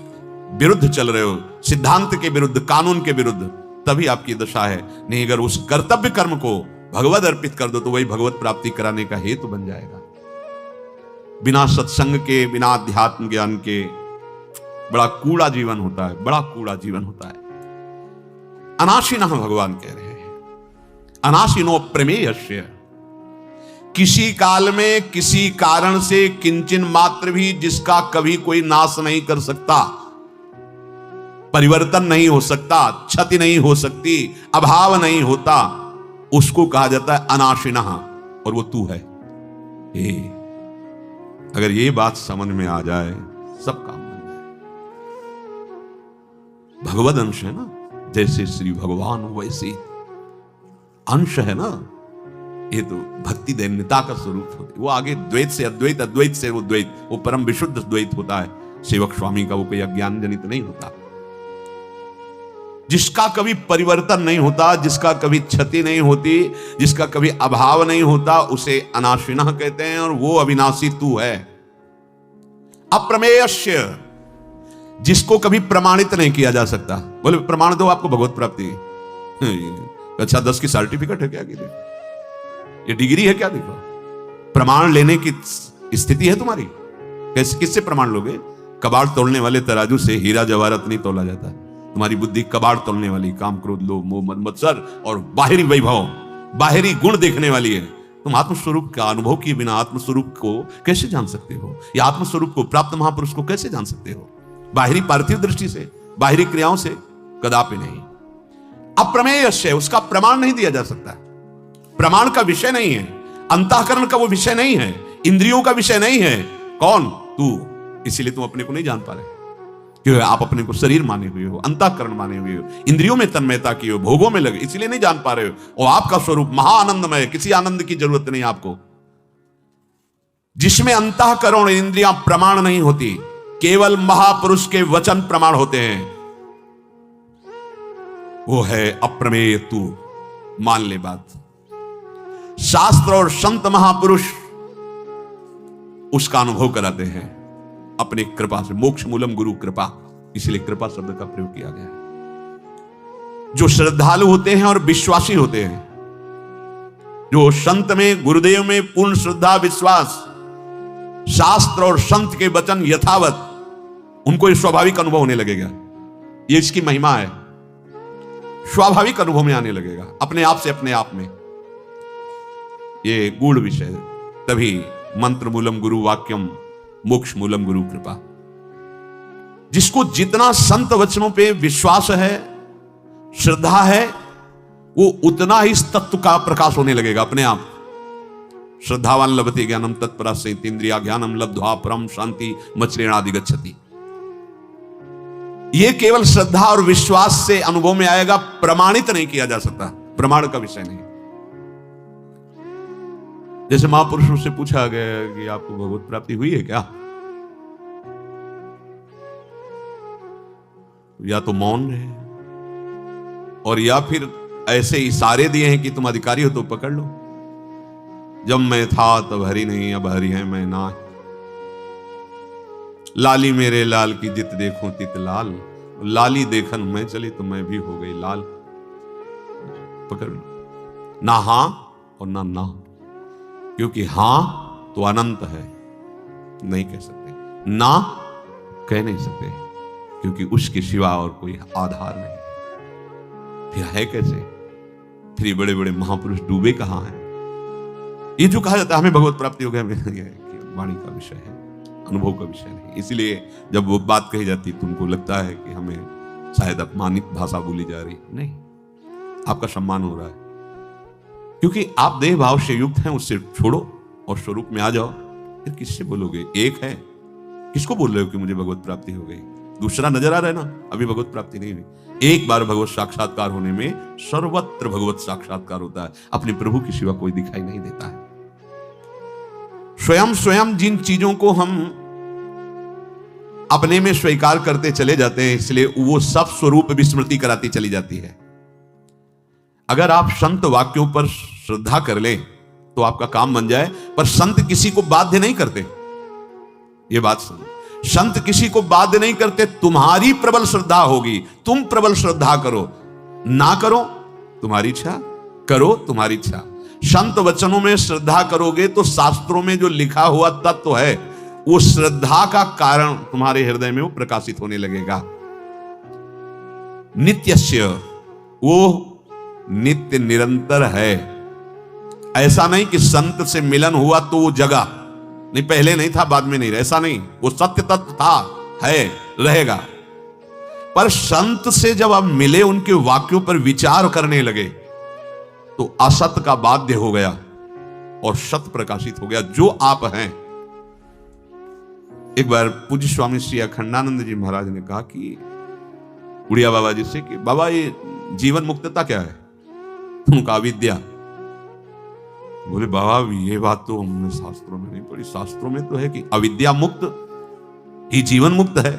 विरुद्ध चल रहे हो, सिद्धांत के विरुद्ध, कानून के विरुद्ध, तभी आपकी दशा है। नहीं, अगर उस कर्तव्य कर्म को भगवत अर्पित कर दो तो वही भगवत प्राप्ति कराने का हेतु बन जाएगा। बिना सत्संग के, बिना अध्यात्म ज्ञान के बड़ा कूड़ा जीवन होता है, बड़ा कूड़ा जीवन होता है। अनाशिनः भगवान कह रहे हैं, अनाशिनो प्रमेयस्य, किसी काल में किसी कारण से किंचन मात्र भी जिसका कभी कोई नाश नहीं कर सकता, परिवर्तन नहीं हो सकता, क्षति नहीं हो सकती, अभाव नहीं होता, उसको कहा जाता है अनाशिनः, और वो तू है। अगर ये बात समझ में आ जाए, सब काम बन जाए। भगवद अंश है ना, जैसे श्री भगवान वैसे अंश है ना। ये तो भक्ति दैन्यता का स्वरूप होती है। वो आगे द्वैत से अद्वैत, अद्वैत से वो द्वैत, वो परम विशुद्ध द्वैत होता है। सेवक स्वामी का वो कोई अज्ञान जनित नहीं होता। जिसका कभी परिवर्तन नहीं होता, जिसका कभी क्षति नहीं होती, जिसका कभी अभाव नहीं होता, उसे अनाशिनः कहते हैं। और वो अविनाशी तू है। अप्रमेयस्य, जिसको कभी प्रमाणित नहीं किया जा सकता। बोले प्रमाण दो आपको भगवत प्राप्ति। अच्छा 10 की सर्टिफिकेट है क्या? ये डिग्री है क्या? देखो, प्रमाण लेने की स्थिति है तुम्हारी। कैसे, किससे प्रमाण लोगे? कबाड़ तोड़ने वाले तराजू से हीरा जवाहरत नहीं तोला जाता। तुम्हारी बुद्धि कबाड़ तोड़ने वाली, काम क्रोध लोभ मोह मद मत्सर और बाहरी वैभव, बाहरी गुण देखने वाली है। तुम आत्मस्वरूप का अनुभव किए बिना आत्मस्वरूप को कैसे जान सकते हो? या आत्मस्वरूप को प्राप्त महापुरुष को कैसे जान सकते हो? बाहरी पार्थिव दृष्टि से, बाहरी क्रियाओं से कदापि नहीं। अप्रमेयस्य, उसका प्रमाण नहीं दिया जा सकता। प्रमाण का विषय नहीं है, अंतःकरण का वो विषय नहीं है, इंद्रियों का विषय नहीं है। कौन? तू। इसीलिए तुम अपने को नहीं जान पा रहे, क्योंकि आप अपने को शरीर माने हुए हो, अंतःकरण माने हुए हो, इंद्रियों में तन्मयता की हो, भोगों में लगे, इसलिए नहीं जान पा रहे हो। और आपका स्वरूप महाआनंदमय, किसी आनंद की जरूरत नहीं आपको। जिसमें अंतःकरण और इंद्रियां प्रमाण नहीं होती, केवल महापुरुष के वचन प्रमाण होते हैं, वो है अप्रमेय तू। मान ले बात। शास्त्र और संत महापुरुष उसका अनुभव कराते हैं अपनी कृपा से। मोक्ष मूलम गुरु कृपा, इसलिए कृपा शब्द का प्रयोग किया गया है। जो श्रद्धालु होते हैं और विश्वासी होते हैं, जो संत में, गुरुदेव में पूर्ण श्रद्धा विश्वास, शास्त्र और संत के वचन यथावत, उनको ये स्वाभाविक अनुभव होने लगेगा। ये इसकी महिमा है, स्वाभाविक अनुभव में आने लगेगा, अपने आप से अपने आप में। ये गूढ़ विषय है। तभी मंत्र मूलम गुरु वाक्यम, मोक्ष मूलम गुरु कृपा। जिसको जितना संत वचनों पे विश्वास है, श्रद्धा है, वो उतना ही इस तत्व का प्रकाश होने लगेगा अपने आप। श्रद्धावान लभते ज्ञानम तत्परा से इंद्रिया ज्ञानम लब्ध्वा परम शांति मच्रेणादि गच्छति। ये केवल श्रद्धा और विश्वास से अनुभव में आएगा, प्रमाणित नहीं किया जा सकता, प्रमाण का विषय नहीं। जैसे महापुरुषों से पूछा गया कि आपको भगवत प्राप्ति हुई है क्या, या तो मौन रहे और या फिर ऐसे इशारे दिए हैं कि तुम अधिकारी हो तो पकड़ लो। जब मैं था तब हरि नहीं, अब हरि है मैं ना। लाली मेरे लाल की जित देखूं तित लाल, लाली देखन मैं चली तो मैं भी हो गई लाल। पकड़ लो, ना हां और ना ना, क्योंकि हां तो अनंत है, नहीं कह सकते, ना कह नहीं सकते, क्योंकि उसके सिवा और कोई आधार नहीं। फिर है कैसे? फिर बड़े बड़े महापुरुष डूबे कहां हैं? ये जो कहा जाता है हमें भगवत प्राप्ति हो गया, वाणी का विषय है, अनुभव का विषय नहीं। इसलिए जब वो बात कही जाती है तुमको लगता है कि हमें शायद अपमानित भाषा बोली जा रही, नहीं, आपका सम्मान हो रहा है, क्योंकि आप देह भाव से युक्त हैं। उससे छोड़ो और स्वरूप में आ जाओ। फिर किससे बोलोगे? एक है, किसको बोल रहे हो कि मुझे भगवत प्राप्ति हो गई? दूसरा नजर आ रहा है ना, अभी भगवत प्राप्ति नहीं हुई। एक बार भगवत साक्षात्कार होने में सर्वत्र भगवत साक्षात्कार होता है। अपने प्रभु के सिवा कोई दिखाई नहीं देता है। स्वयं स्वयं जिन चीजों को हम अपने में स्वीकार करते चले जाते हैं, इसलिए वो सब स्वरूप विस्मृति कराती चली जाती है। अगर आप संत वाक्यों पर श्रद्धा कर लें तो आपका काम बन जाए, पर संत किसी को बाध्य नहीं करते। ये बात सुनो, संत किसी को बाध्य नहीं करते। तुम्हारी प्रबल श्रद्धा होगी, तुम प्रबल श्रद्धा करो, ना करो तुम्हारी इच्छा, करो तुम्हारी इच्छा। संत वचनों में श्रद्धा करोगे तो शास्त्रों में जो लिखा हुआ तत्व है, वो श्रद्धा का कारण तुम्हारे हृदय में वो प्रकाशित होने लगेगा। नित्यस्य, वो नित्य निरंतर है। ऐसा नहीं कि संत से मिलन हुआ तो वो जगा, नहीं, पहले नहीं था बाद में नहीं, ऐसा नहीं। वो सत्य तत्व था, है, रहेगा। पर संत से जब आप मिले, उनके वाक्यों पर विचार करने लगे, तो असत का बाध्य हो गया और सत्य प्रकाशित हो गया, जो आप हैं। एक बार पूज्य स्वामी श्री अखंडानंद जी महाराज ने कहा कि उड़िया बाबा जी से कि बाबा ये जीवन मुक्तता क्या है? उनका अविद्या। बोले बाबा ये बात तो हमने शास्त्रों में नहीं पढ़ी। शास्त्रों में तो है कि अविद्या मुक्त ही जीवन मुक्त है,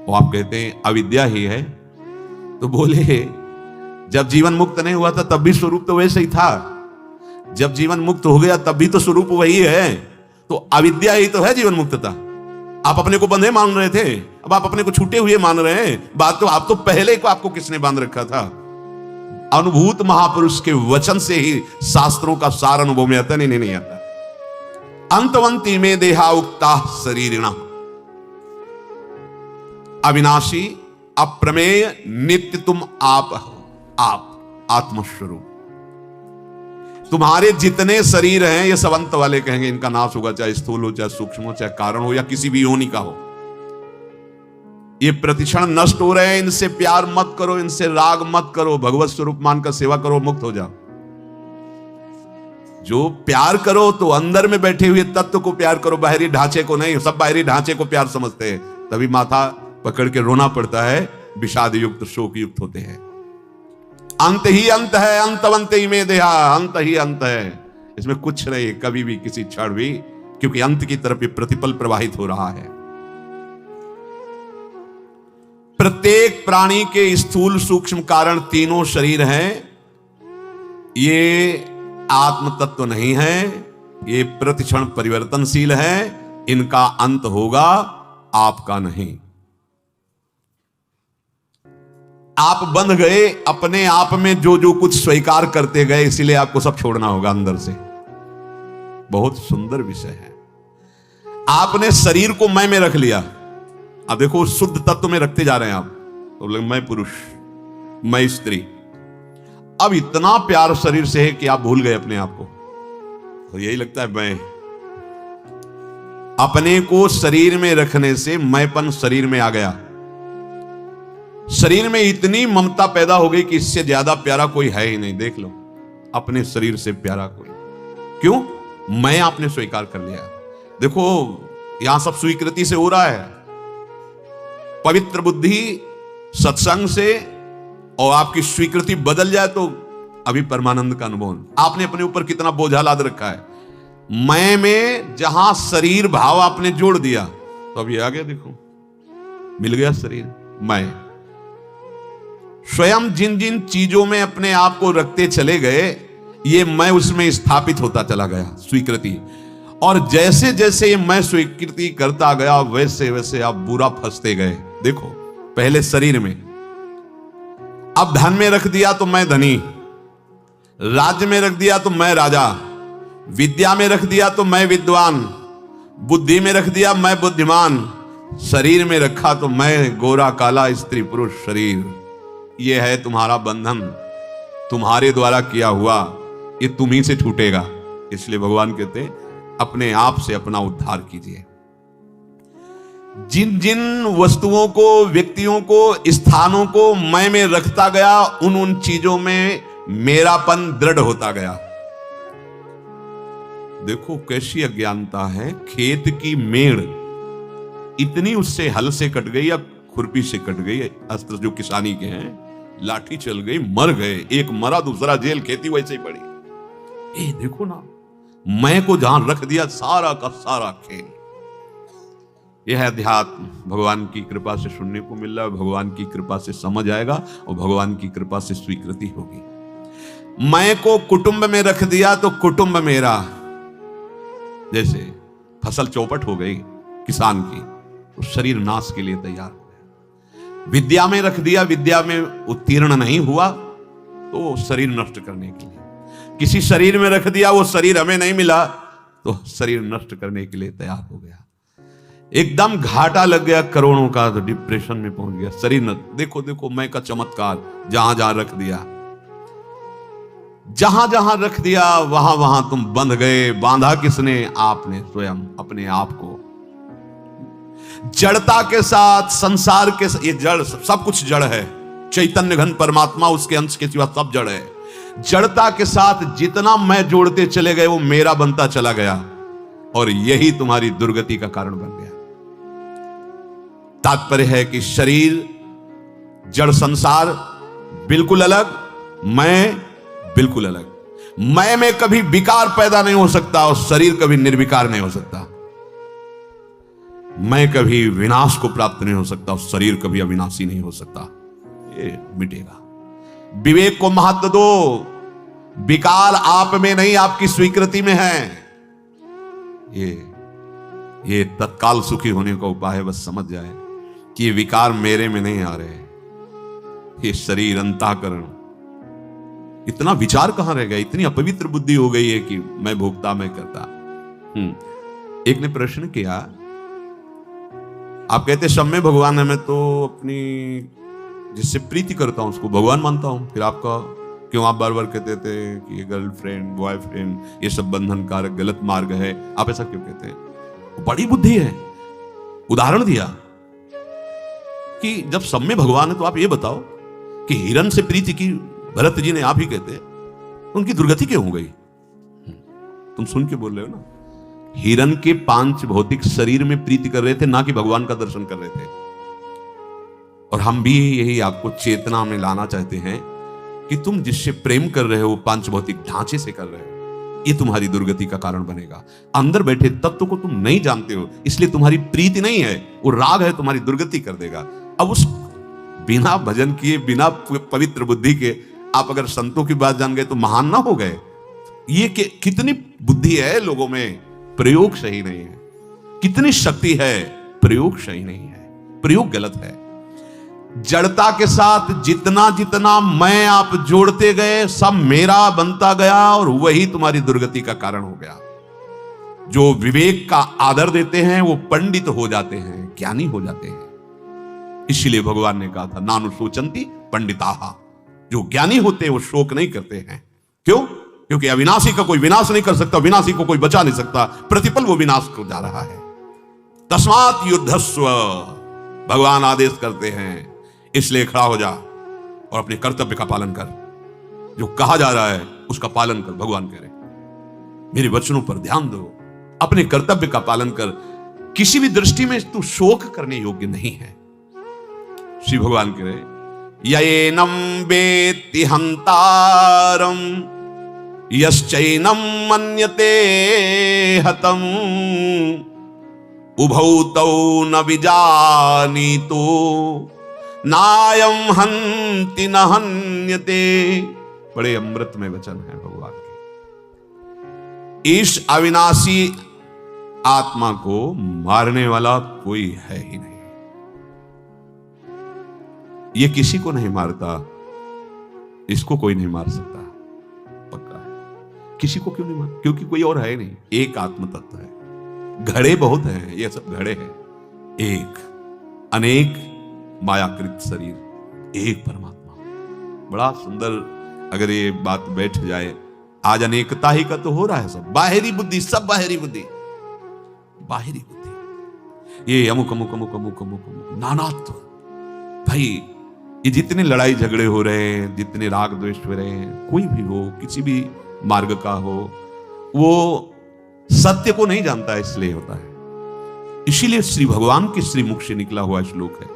वो आप कहते हैं अविद्या ही है। तो बोले जब जीवन मुक्त नहीं हुआ था तब भी स्वरूप तो वैसे ही था, जब जीवन मुक्त हो गया तब भी तो स्वरूप वही है। तो अविद्या ही तो है जीवन मुक्तता। आप अपने को बंधे मान रहे थे, अब आप अपने को छूटे हुए मान रहे हैं। बात तो आप तो पहले को आपको किसने बांध रखा था? अनुभूत महापुरुष के वचन से ही शास्त्रों का सार अनुभव में आता। नहीं आता। अंतवंती में देहा उक्ता शरीरिणा, अविनाशी अप्रमेय नित्य तुम आप हो। आप आत्मस्वरूप, तुम्हारे जितने शरीर हैं ये सब अंत वाले कहेंगे, इनका नाश होगा, चाहे स्थूल हो, चाहे सूक्ष्म हो, चाहे कारण हो, या किसी भी योनि का हो। ये प्रतिक्षण नष्ट हो रहे हैं, इनसे प्यार मत करो, इनसे राग मत करो, भगवत स्वरूप मानकर सेवा करो, मुक्त हो जाओ। जो प्यार करो तो अंदर में बैठे हुए तत्व को प्यार करो, बाहरी ढांचे को नहीं। सब बाहरी ढांचे को प्यार समझते हैं, तभी माथा पकड़ के रोना पड़ता है, विषाद युक्त शोक युक्त होते हैं। अंत ही अंत है, अंतवंत ही में देहा, अंत ही अंत है, इसमें कुछ नहीं कभी भी किसी क्षण भी, क्योंकि अंत की तरफ ये प्रतिपल प्रवाहित हो रहा है। प्रत्येक प्राणी के स्थूल सूक्ष्म कारण तीनों शरीर हैं। ये आत्म तत्व नहीं है, ये प्रतिक्षण परिवर्तनशील है, इनका अंत होगा, आपका नहीं। आप बंध गए अपने आप में, जो जो कुछ स्वीकार करते गए, इसीलिए आपको सब छोड़ना होगा अंदर से। बहुत सुंदर विषय है। आपने शरीर को मैं रख लिया। अब देखो शुद्ध तत्व में रखते जा रहे हैं आप, तो मैं पुरुष, मैं स्त्री। अब इतना प्यार शरीर से है कि आप भूल गए अपने आप को। तो यही लगता है मैं। अपने को शरीर में रखने से मैंपन शरीर में आ गया। शरीर में इतनी ममता पैदा हो गई कि इससे ज्यादा प्यारा कोई है ही नहीं। देख लो, अपने शरीर से प्यारा कोई। क्यों? मैं आपने स्वीकार कर लिया। देखो यहां सब स्वीकृति से हो रहा है। पवित्र बुद्धि सत्संग से और आपकी स्वीकृति बदल जाए तो अभी परमानंद का अनुभव। आपने अपने ऊपर कितना बोझा लाद रखा है। मैं में जहां शरीर भाव आपने जोड़ दिया तो अभी आ गया, देखो मिल गया शरीर। मैं स्वयं जिन जिन चीजों में अपने आप को रखते चले गए, ये मैं उसमें स्थापित होता चला गया, स्वीकृति। और जैसे जैसे ये मैं स्वीकृति करता गया, वैसे वैसे आप बुरा फंसते गए। देखो पहले शरीर में, अब धन में रख दिया तो मैं धनी, राज्य में रख दिया तो मैं राजा, विद्या में रख दिया तो मैं विद्वान, बुद्धि में रख दिया मैं बुद्धिमान, शरीर में रखा तो मैं गोरा काला स्त्री पुरुष शरीर। यह है तुम्हारा बंधन, तुम्हारे द्वारा किया हुआ, ये तुम ही से छूटेगा। इसलिए भगवान कहते हैं अपने आप से अपना उद्धार कीजिए। जिन जिन वस्तुओं को, व्यक्तियों को, स्थानों को मैं में रखता गया, उन उन चीजों में मेरापन दृढ़ होता गया। देखो कैसी अज्ञानता है। खेत की मेड़ इतनी उससे हल से कट गई या खुरपी से कट गई, अस्त्र जो किसानी के हैं, लाठी चल गई, मर गए। एक मरा, दूसरा जेल, खेती वैसे ही पड़ी। ए देखो ना, मैं को जहां रख दिया, सारा का सारा खेल। यह अध्यात्म भगवान की कृपा से सुनने को मिल रहा है, भगवान की कृपा से समझ आएगा और भगवान की कृपा से स्वीकृति होगी। मैं को कुटुंब में रख दिया तो कुटुंब मेरा। जैसे फसल चौपट हो गई किसान की, तो शरीर नाश के लिए तैयार हो गया। विद्या में रख दिया, विद्या में उत्तीर्ण नहीं हुआ तो शरीर नष्ट करने के लिए। किसी शरीर में रख दिया, वो शरीर हमें नहीं मिला तो शरीर नष्ट करने के लिए तैयार हो गया। एकदम घाटा लग गया करोड़ों का, तो डिप्रेशन में पहुंच गया। शरीर न, देखो देखो मैं का चमत्कार, जहां जहां रख दिया, जहां जहां रख दिया वहां वहां तुम बंध गए। बांधा किसने? आपने स्वयं अपने आप को। जड़ता के साथ, संसार के साथ, ये जड़, सब कुछ जड़ है। चैतन्य घन परमात्मा, उसके अंश के सिवा सब जड़ है। जड़ता के साथ जितना मैं जोड़ते चले गए, वो मेरा बनता चला गया और यही तुम्हारी दुर्गति का कारण बन गया। तात्पर्य है कि शरीर, जड़ संसार बिल्कुल अलग, मैं बिल्कुल अलग। मैं में कभी विकार पैदा नहीं हो सकता और शरीर कभी निर्विकार नहीं हो सकता। मैं कभी विनाश को प्राप्त नहीं हो सकता और शरीर कभी अविनाशी नहीं हो सकता। ये मिटेगा। विवेक को महत्व दो। विकार आप में नहीं, आपकी स्वीकृति में है। ये तत्काल सुखी होने का उपाय है। बस समझ जाए कि ये विकार मेरे में नहीं आ रहे। ये शरीर, अंतःकरण, इतना विचार कहां रह गया? इतनी अपवित्र बुद्धि हो गई है कि मैं भोगता, मैं करता। एक ने प्रश्न किया, आप कहते सब में भगवान है, मैं तो अपनी जिससे प्रीति करता हूं उसको भगवान मानता हूं, फिर आपका क्यों आप बार बार कहते थे कि ये गर्लफ्रेंड, बॉयफ्रेंड, ये सब बंधन कारक गलत मार्ग है? आप ऐसा क्यों कहते हैं? बड़ी बुद्धि है। उदाहरण दिया कि जब सब में भगवान है तो आप ये बताओ कि हिरण से प्रीति की भरत जी ने आप ही कहते, उनकी दुर्गति क्यों हो गई? तुम सुन के बोल रहे हो ना। हिरण के 5 भौतिक शरीर में प्रीति कर रहे थे, ना कि भगवान का दर्शन कर रहे थे। और हम भी यही आपको चेतना में लाना चाहते हैं कि तुम जिससे प्रेम कर रहे हो 5 भौतिक ढांचे से कर रहे हो, ये तुम्हारी दुर्गति का कारण बनेगा। अंदर बैठे तत्व को तुम नहीं जानते हो, इसलिए तुम्हारी प्रीति नहीं है, वो राग है, तुम्हारी दुर्गति कर देगा। अब उस बिना भजन किए, बिना पवित्र बुद्धि के आप अगर संतों की बात जान गए तो महान ना हो गए। ये कितनी बुद्धि है लोगों में, प्रयोग सही नहीं है। कितनी शक्ति है, प्रयोग सही नहीं है, प्रयोग गलत है। जड़ता के साथ जितना जितना मैं आप जोड़ते गए सब मेरा बनता गया और वही तुम्हारी दुर्गति का कारण हो गया। जो विवेक का आदर देते हैं वो पंडित हो जाते हैं, ज्ञानी हो जाते हैं। इसीलिए भगवान ने कहा था नानु शोचंती पंडिताहा, जो ज्ञानी होते हैं वो शोक नहीं करते हैं। क्यों? क्योंकि अविनाशी का कोई विनाश नहीं कर सकता, विनाशी को कोई बचा नहीं सकता, प्रतिपल वो विनाश को जा रहा है। तस्मात् युद्धस्व, भगवान आदेश करते हैं, इसलिए खड़ा हो जा और अपने कर्तव्य का पालन कर। जो कहा जा रहा है उसका पालन कर। भगवान कह रहे मेरे वचनों पर ध्यान दो, अपने कर्तव्य का पालन कर। किसी भी दृष्टि में तू शोक करने योग्य नहीं है। श्री भगवान कह रहे येनम वेत्ति हंतारम यश्चैनम मन्यते हतम उभौ तौ न विजानीतो नायम हंति न हन्यते। बड़े अमृत में वचन है भगवान के। इस अविनाशी आत्मा को मारने वाला कोई है ही नहीं। ये किसी को नहीं मारता, इसको कोई नहीं मार सकता, पक्का है। किसी को क्यों नहीं मार? क्योंकि कोई और है नहीं, एक आत्म तत्व है। घड़े बहुत हैं, ये सब घड़े हैं, एक अनेक मायाकृत शरीर, एक परमात्मा। बड़ा सुंदर अगर ये बात बैठ जाए। आज अनेकता ही का तो हो रहा है सब, बाहरी बुद्धि, सब बाहरी बुद्धि, बाहरी बुद्धि, ये अमुक अमुक अमुक अमुक अमुक अमुक नानात्व। भाई ये जितने लड़ाई झगड़े हो रहे हैं, जितने राग द्वेष हो रहे हैं, कोई भी हो, किसी भी मार्ग का हो, वो सत्य को नहीं जानता, इसलिए होता है। इसीलिए श्री भगवान के श्री मुख से निकला हुआ श्लोक है,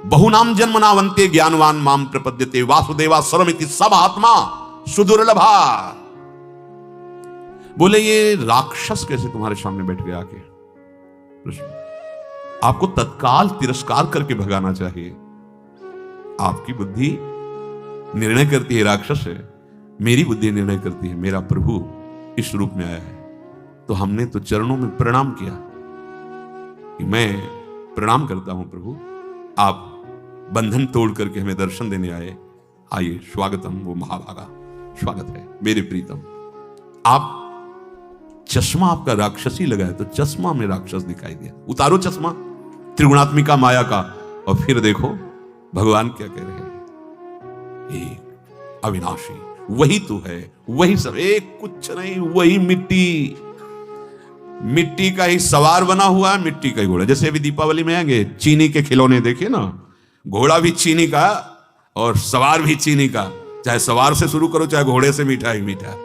बहुनाम जन्मनावंते ज्ञानवान माम प्रपद्यते वासुदेवा सर्वमिति सब आत्मा सुदुर्लभा। बोले ये राक्षस कैसे तुम्हारे सामने बैठ गया आके? आपको तत्काल तिरस्कार करके भगाना चाहिए। आपकी बुद्धि निर्णय करती है राक्षस है, मेरी बुद्धि निर्णय करती है मेरा प्रभु इस रूप में आया है। तो हमने तो चरणों में प्रणाम किया कि मैं प्रणाम करता हूं प्रभु, आप बंधन तोड़ करके हमें दर्शन देने आए, आइए स्वागतम। वो महाभागा स्वागत है मेरे प्रीतम। आप चश्मा आपका राक्षसी लगा है तो चश्मा में राक्षस दिखाई दिया, उतारो चश्मा त्रिगुणात्मिका माया का और फिर देखो भगवान क्या कह रहे हैं, एक अविनाशी वही तो है, वही सब, एक कुछ नहीं, वही मिट्टी, मिट्टी का ही सवार बना हुआ है, मिट्टी का ही घोड़ा। जैसे अभी दीपावली में आएंगे चीनी के खिलौने देखिए ना, घोड़ा भी चीनी का और सवार भी चीनी का, चाहे सवार से शुरू करो चाहे घोड़े से, मीठा ही मीठा।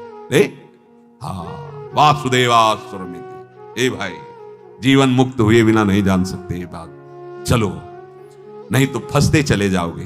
हाँ वासुदेवा सर्वमिति। ए भाई जीवन मुक्त हुए बिना नहीं जान सकते ये बात, चलो नहीं तो फंसते चले जाओगे।